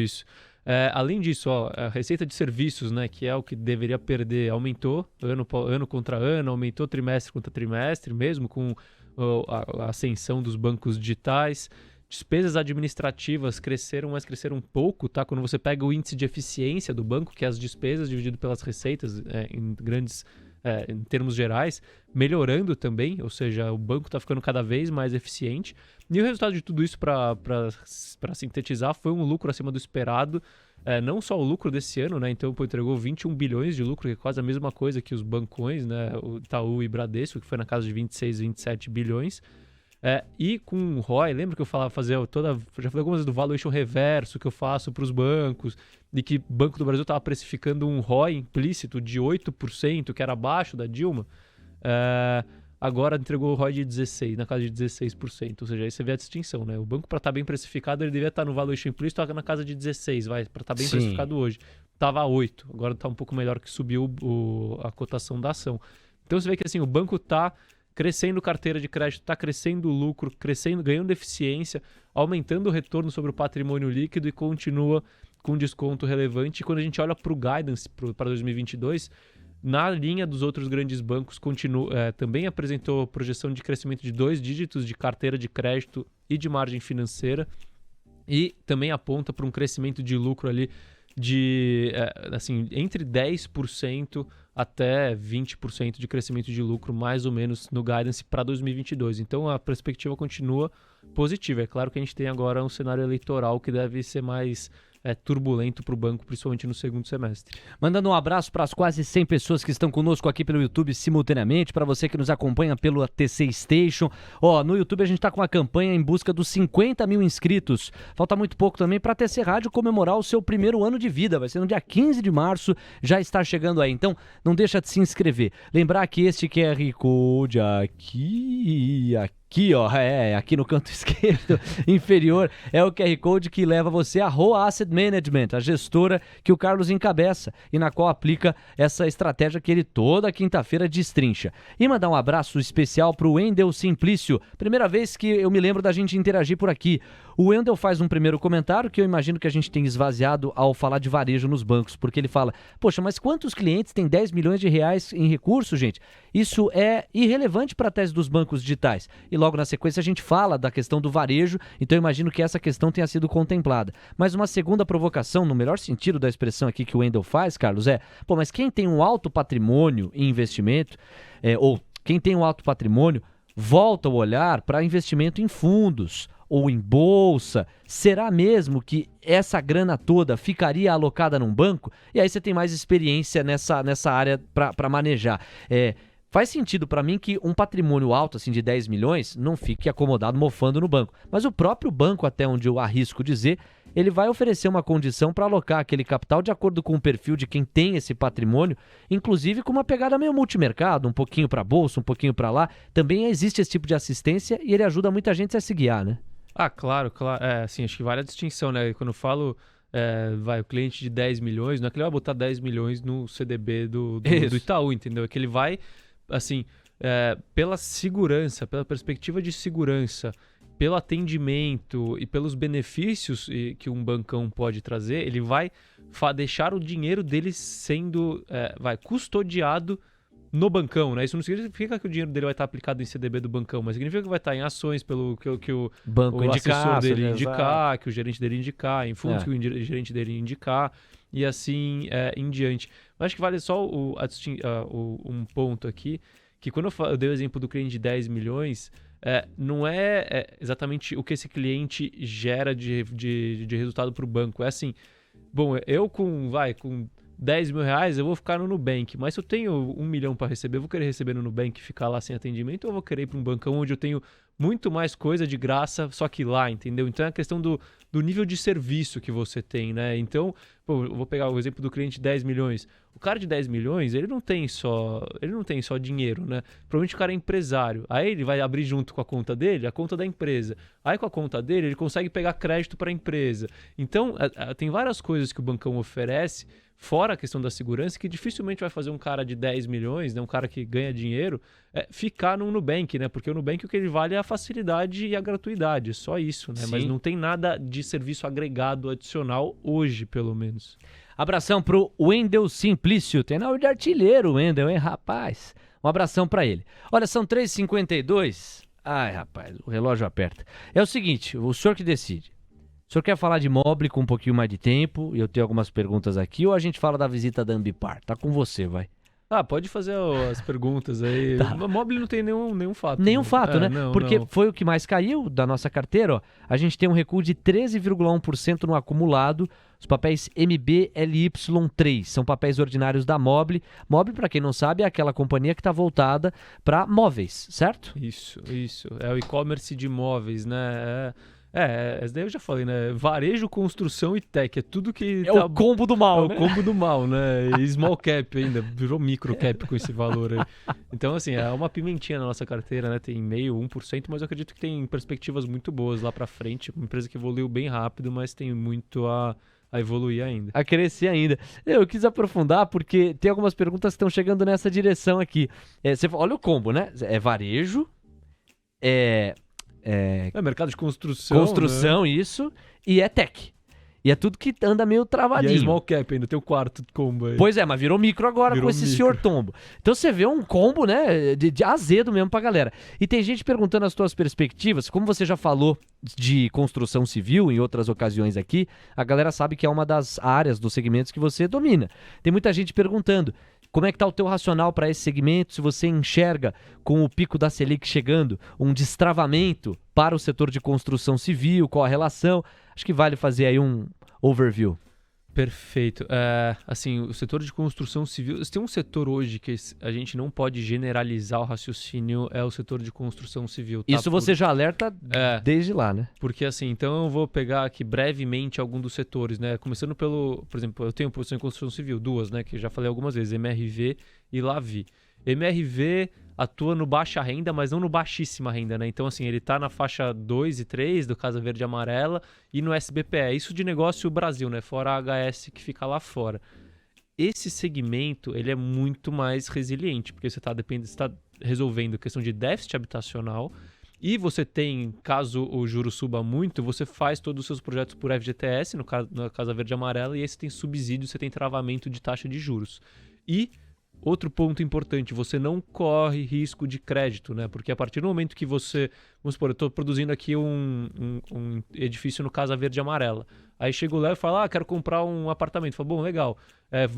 Além disso, a receita de serviços, né, que é o que deveria perder, aumentou ano contra ano, aumentou trimestre contra trimestre, mesmo com a ascensão dos bancos digitais. Despesas administrativas cresceram, mas cresceram pouco, tá? Quando você pega o índice de eficiência do banco, que é as despesas dividido pelas receitas em termos gerais, melhorando também, ou seja, o banco está ficando cada vez mais eficiente. E o resultado de tudo isso, para sintetizar, foi um lucro acima do esperado, não só o lucro desse ano, né? Então, entregou 21 bilhões de lucro, que é quase a mesma coisa que os bancões, né? O Itaú e Bradesco, que foi na casa de 26, 27 bilhões. E com o ROI, lembra que eu falava já falei algumas vezes do valuation reverso que eu faço para os bancos, e que o Banco do Brasil estava precificando um ROI implícito de 8%, que era abaixo da Dilma, agora entregou o ROI de 16%, na casa de 16%, ou seja, aí você vê a distinção, né? O banco, para estar bem precificado, ele devia estar no valuation implícito na casa de 16%, para estar bem precificado hoje. Estava a 8%, agora está um pouco melhor, que subiu a cotação da ação. Então você vê que assim, o banco está crescendo carteira de crédito, está crescendo o lucro, ganhando eficiência, aumentando o retorno sobre o patrimônio líquido e continua com desconto relevante. E quando a gente olha para o guidance para 2022, na linha dos outros grandes bancos, também apresentou projeção de crescimento de 2 dígitos de carteira de crédito e de margem financeira, e também aponta para um crescimento de lucro ali de entre 10% até 20% de crescimento de lucro, mais ou menos, no guidance para 2022. Então, a perspectiva continua positiva. É claro que a gente tem agora um cenário eleitoral que deve ser mais turbulento para o banco, principalmente no segundo semestre. Mandando um abraço para as quase 100 pessoas que estão conosco aqui pelo YouTube simultaneamente, para você que nos acompanha pelo TC Station. No YouTube a gente está com uma campanha em busca dos 50 mil inscritos. Falta muito pouco também para a TC Rádio comemorar o seu primeiro ano de vida. Vai ser no dia 15 de março, já está chegando aí. Então, não deixa de se inscrever. Lembrar que este QR Code aqui, aqui no canto esquerdo inferior, é o QR Code que leva você à Roa Asset Management, a gestora que o Carlos encabeça e na qual aplica essa estratégia que ele toda quinta-feira destrincha. E mandar um abraço especial para o Wendel Simplício, primeira vez que eu me lembro da gente interagir por aqui. O Wendel faz um primeiro comentário que eu imagino que a gente tem esvaziado ao falar de varejo nos bancos, porque ele fala, poxa, mas quantos clientes têm 10 milhões de reais em recursos, gente? Isso é irrelevante para a tese dos bancos digitais. E logo na sequência a gente fala da questão do varejo, então eu imagino que essa questão tenha sido contemplada. Mas uma segunda provocação, no melhor sentido da expressão aqui que o Wendel faz, Carlos, mas quem tem um alto patrimônio em investimento, ou quem tem um alto patrimônio, volta o olhar para investimento em fundos ou em bolsa. Será mesmo que essa grana toda ficaria alocada num banco? E aí você tem mais experiência nessa área para manejar. Faz sentido para mim que um patrimônio alto, assim, de 10 milhões, não fique acomodado mofando no banco. Mas o próprio banco, até onde eu arrisco dizer, ele vai oferecer uma condição para alocar aquele capital de acordo com o perfil de quem tem esse patrimônio, inclusive com uma pegada meio multimercado, um pouquinho para bolsa, um pouquinho para lá. Também existe esse tipo de assistência e ele ajuda muita gente a se guiar, né? Claro. Assim, acho que vale a distinção, né? Quando eu falo, o cliente de 10 milhões, não é que ele vai botar 10 milhões no CDB do Itaú, entendeu? É que ele vai, assim, pela segurança, pela perspectiva de segurança pelo atendimento e pelos benefícios que um bancão pode trazer, ele vai deixar o dinheiro dele sendo custodiado no bancão, né? Isso não significa que o dinheiro dele vai estar aplicado em CDB do bancão, mas significa que vai estar em ações pelo que o banco assessor dele indicar, que o gerente dele indicar, em fundos que o gerente dele indicar, e assim em diante. Mas acho que vale só um ponto aqui, que quando eu dei o exemplo do cliente de 10 milhões, não é exatamente o que esse cliente gera de resultado para o banco. É assim, bom, eu com 10 mil reais eu vou ficar no Nubank, mas se eu tenho 1 milhão para receber, eu vou querer receber no Nubank e ficar lá sem atendimento, ou eu vou querer ir para um bancão onde eu tenho muito mais coisa de graça, só que lá, entendeu? Então é a questão do nível de serviço que você tem, né? Então, eu vou pegar o exemplo do cliente de 10 milhões. O cara de 10 milhões, ele não tem só dinheiro, né? Provavelmente o cara é empresário. Aí ele vai abrir junto com a conta dele, a conta da empresa. Aí com a conta dele, ele consegue pegar crédito para a empresa. Então, tem várias coisas que o bancão oferece, fora a questão da segurança, que dificilmente vai fazer um cara de 10 milhões, né, um cara que ganha dinheiro, ficar no Nubank, né? Porque o Nubank o que ele vale é a facilidade e a gratuidade, só isso, né? Sim. Mas não tem nada de serviço agregado adicional hoje, pelo menos. Abração pro Wendel Simplício. Tem nome de artilheiro o Wendel, hein, rapaz? Um abração pra ele. Olha, são 3h52. Ai, rapaz, o relógio aperta. É o seguinte, o senhor que decide. O senhor quer falar de Mobile com um pouquinho mais de tempo? E eu tenho algumas perguntas aqui. Ou a gente fala da visita da Ambipar? Tá com você, vai. Pode fazer as perguntas aí. Tá. O Mobile não tem nenhum fato. Nenhum fato, né? Não, Porque não. foi o que mais caiu da nossa carteira, ó. A gente tem um recuo de 13,1% no acumulado. Os papéis MBLY3 são papéis ordinários da Mobile. Mobile, para quem não sabe, é aquela companhia que está voltada para móveis, certo? Isso. É o e-commerce de móveis, né? Essa daí eu já falei, né? Varejo, construção e tech. É tudo que... É o combo do mal, né? É o combo do mal, né? E small cap ainda. Virou micro cap com esse valor aí. Então, assim, é uma pimentinha na nossa carteira, né? Tem 0,5%, 1%, mas eu acredito que tem perspectivas muito boas lá pra frente. Uma empresa que evoluiu bem rápido, mas tem muito a evoluir ainda. A crescer ainda. Eu quis aprofundar porque tem algumas perguntas que estão chegando nessa direção aqui. Olha o combo, né? É varejo, É mercado de construção. construção, né? isso, e é tech. E é tudo que anda meio travadinho. E é small cap ainda, tem o quarto combo aí. Pois é, mas virou micro agora Virou com esse micro. senhor tombo. Então você vê um combo, né, de azedo mesmo pra galera. E tem gente perguntando as tuas perspectivas, como você já falou de construção civil em outras ocasiões aqui, a galera sabe que é uma das áreas dos segmentos que você domina. Tem muita gente perguntando, como é que tá o teu racional para esse segmento, se você enxerga com o pico da Selic chegando um destravamento para o setor de construção civil, qual a relação? Acho que vale fazer aí um overview. Perfeito. Assim, o setor de construção civil... Se tem um setor hoje que a gente não pode generalizar o raciocínio, é o setor de construção civil. Tá? Isso você já alerta desde lá, né? Porque assim, então eu vou pegar aqui brevemente algum dos setores, né? Começando pelo... Por exemplo, eu tenho posição em construção civil, duas, né? Que eu já falei algumas vezes, MRV e Lavi. MRV atua no baixa renda, mas não no baixíssima renda, né? Então, assim, ele tá na faixa 2 e 3 do Casa Verde e Amarela e no SBPE. Isso de negócio Brasil, né? Fora a HS que fica lá fora. Esse segmento, ele é muito mais resiliente, porque você tá resolvendo questão de déficit habitacional e você tem, caso o juro suba muito, você faz todos os seus projetos por FGTS, no caso na Casa Verde e Amarela, e aí você tem subsídio, você tem travamento de taxa de juros. E outro ponto importante, você não corre risco de crédito, né? Porque a partir do momento que você... Vamos supor, eu estou produzindo aqui um edifício no Casa Verde e Amarela. Aí chega o Léo e fala, quero comprar um apartamento. Fala, bom, legal.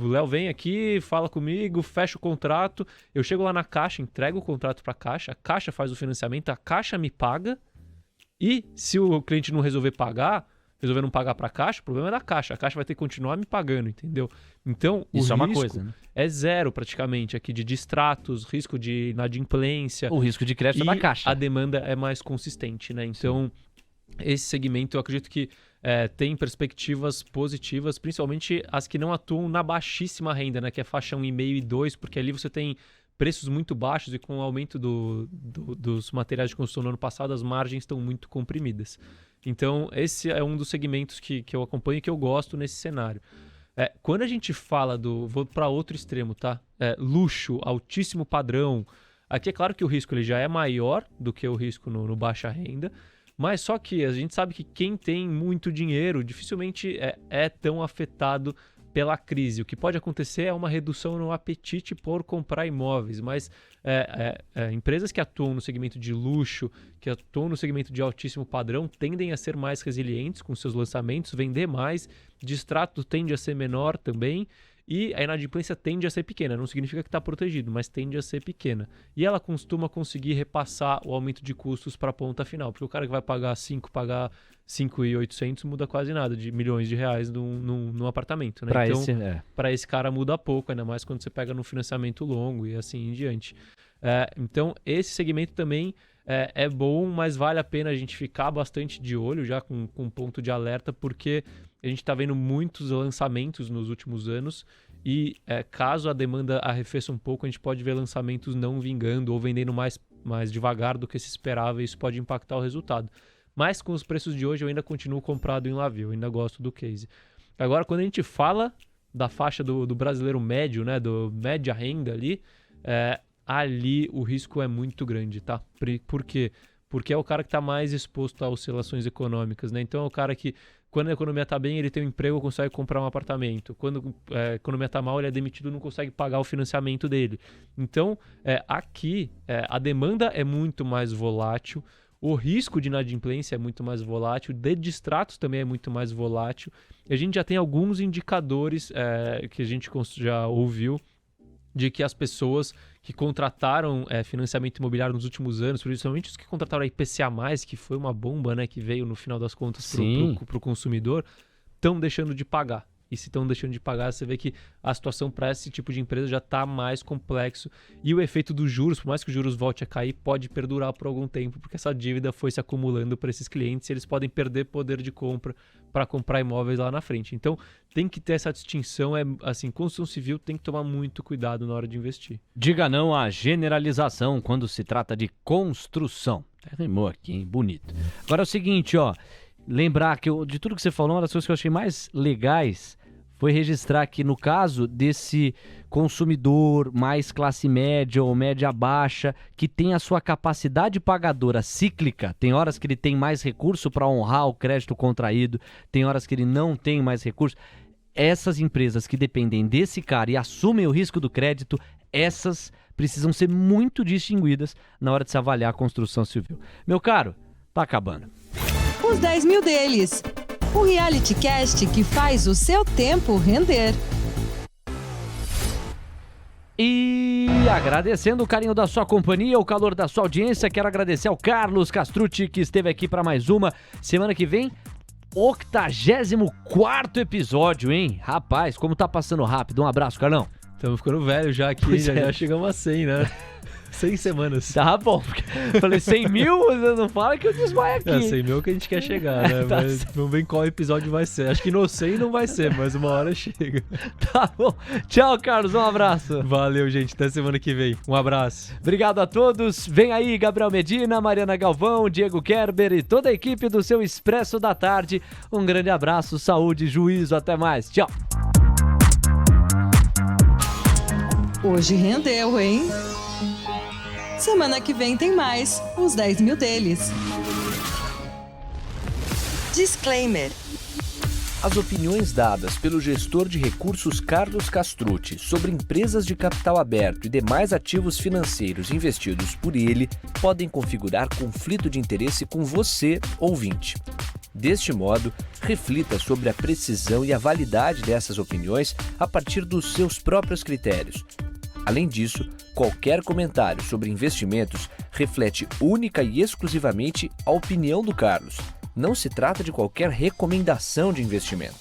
O Léo vem aqui, fala comigo, fecha o contrato. Eu chego lá na Caixa, entrego o contrato para a Caixa faz o financiamento, a Caixa me paga. E se o cliente não resolver não pagar para a Caixa, o problema é da Caixa. A Caixa vai ter que continuar me pagando, entendeu? Então, isso o é uma risco coisa, né? é zero praticamente aqui de distratos, risco de inadimplência. O risco de crédito é da Caixa. A demanda é mais consistente, né? Então, esse segmento eu acredito que tem perspectivas positivas, principalmente as que não atuam na baixíssima renda, né? Que é faixa 1,5 e 2, porque ali você tem preços muito baixos e com o aumento dos materiais de construção no ano passado, as margens estão muito comprimidas. Então, esse é um dos segmentos que eu acompanho e que eu gosto nesse cenário. Quando a gente fala vou para outro extremo, tá? Luxo, altíssimo padrão. Aqui é claro que o risco ele já é maior do que o risco no baixa renda, Mas só que a gente sabe que quem tem muito dinheiro dificilmente é tão afetado pela crise. O que pode acontecer é uma redução no apetite por comprar imóveis, mas empresas que atuam no segmento de luxo, que atuam no segmento de altíssimo padrão, tendem a ser mais resilientes com seus lançamentos, vender mais, distrato tende a ser menor também, e a inadimplência tende a ser pequena. Não significa que está protegido, mas tende a ser pequena. E ela costuma conseguir repassar o aumento de custos para a ponta final, porque o cara que vai pagar 5,800 muda quase nada de milhões de reais num apartamento, né? Para esse cara muda pouco, ainda mais quando você pega no financiamento longo e assim em diante. Então, esse segmento também é bom, mas vale a pena a gente ficar bastante de olho já com ponto de alerta, porque a gente está vendo muitos lançamentos nos últimos anos e caso a demanda arrefeça um pouco, a gente pode ver lançamentos não vingando ou vendendo mais devagar do que se esperava, e isso pode impactar o resultado. Mas com os preços de hoje eu ainda continuo comprado em Lavio, eu ainda gosto do case. Agora, quando a gente fala da faixa do brasileiro médio, né, do média renda ali, ali o risco é muito grande, tá? Por quê? Porque é o cara que está mais exposto a oscilações econômicas, né? Então é o cara que, quando a economia está bem, ele tem um emprego, consegue comprar um apartamento. Quando a economia está mal, ele é demitido, não consegue pagar o financiamento dele. Então, aqui, a demanda é muito mais volátil, o risco de inadimplência é muito mais volátil, de distratos também é muito mais volátil. E a gente já tem alguns indicadores que a gente já ouviu de que as pessoas que contrataram financiamento imobiliário nos últimos anos, principalmente os que contrataram a IPCA+, que foi uma bomba, né, que veio no final das contas para o consumidor, estão deixando de pagar. E se estão deixando de pagar, você vê que a situação para esse tipo de empresa já está mais complexo. E o efeito dos juros, por mais que os juros volte a cair, pode perdurar por algum tempo, porque essa dívida foi se acumulando para esses clientes e eles podem perder poder de compra para comprar imóveis lá na frente. Então, tem que ter essa distinção. Construção civil tem que tomar muito cuidado na hora de investir. Diga não à generalização quando se trata de construção. Rimou aqui, hein? Bonito. Agora é o seguinte, ó. Lembrar que de tudo que você falou, uma das coisas que eu achei mais legais foi registrar que no caso desse consumidor mais classe média ou média baixa, que tem a sua capacidade pagadora cíclica, tem horas que ele tem mais recurso para honrar o crédito contraído, tem horas que ele não tem mais recurso. Essas empresas que dependem desse cara e assumem o risco do crédito, essas precisam ser muito distinguidas na hora de se avaliar a construção civil. Meu caro, tá acabando. Os 10 mil deles. O reality cast que faz o seu tempo render. E agradecendo o carinho da sua companhia, o calor da sua audiência, quero agradecer ao Carlos Castrucci, que esteve aqui para mais uma. Semana que vem, 84º episódio, hein? Rapaz, como tá passando rápido. Um abraço, Carlão. Estamos ficando velho já aqui, já chegamos a 100, né? 100 semanas. Tá bom. Falei 100 mil, você não fala que eu desmaio aqui. 100 mil que a gente quer chegar, né? Tá mas vamos ver qual episódio vai ser. Acho que no 100 não vai ser, mas uma hora chega. Tá bom. Tchau, Carlos. Um abraço. Valeu, gente. Até semana que vem. Um abraço. Obrigado a todos. Vem aí Gabriel Medina, Mariana Galvão, Diego Kerber e toda a equipe do seu Expresso da Tarde. Um grande abraço, saúde, juízo. Até mais. Tchau. Hoje rendeu, hein? Semana que vem tem mais, os 10 mil deles. Disclaimer. As opiniões dadas pelo gestor de recursos Carlos Castrucci sobre empresas de capital aberto e demais ativos financeiros investidos por ele podem configurar conflito de interesse com você, ouvinte. Deste modo, reflita sobre a precisão e a validade dessas opiniões a partir dos seus próprios critérios. Além disso, qualquer comentário sobre investimentos reflete única e exclusivamente a opinião do Carlos. Não se trata de qualquer recomendação de investimento.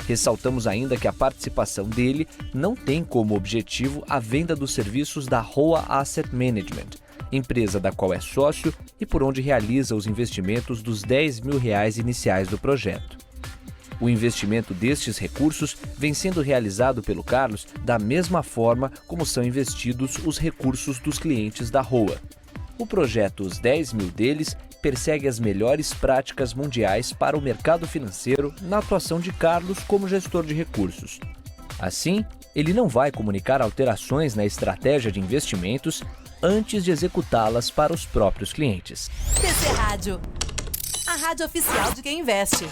Ressaltamos ainda que a participação dele não tem como objetivo a venda dos serviços da Roa Asset Management, empresa da qual é sócio e por onde realiza os investimentos dos R$10 mil iniciais do projeto. O investimento destes recursos vem sendo realizado pelo Carlos da mesma forma como são investidos os recursos dos clientes da Roa. O projeto Os 10 Mil deles persegue as melhores práticas mundiais para o mercado financeiro na atuação de Carlos como gestor de recursos. Assim, ele não vai comunicar alterações na estratégia de investimentos antes de executá-las para os próprios clientes. TC Rádio. a rádio oficial de quem investe.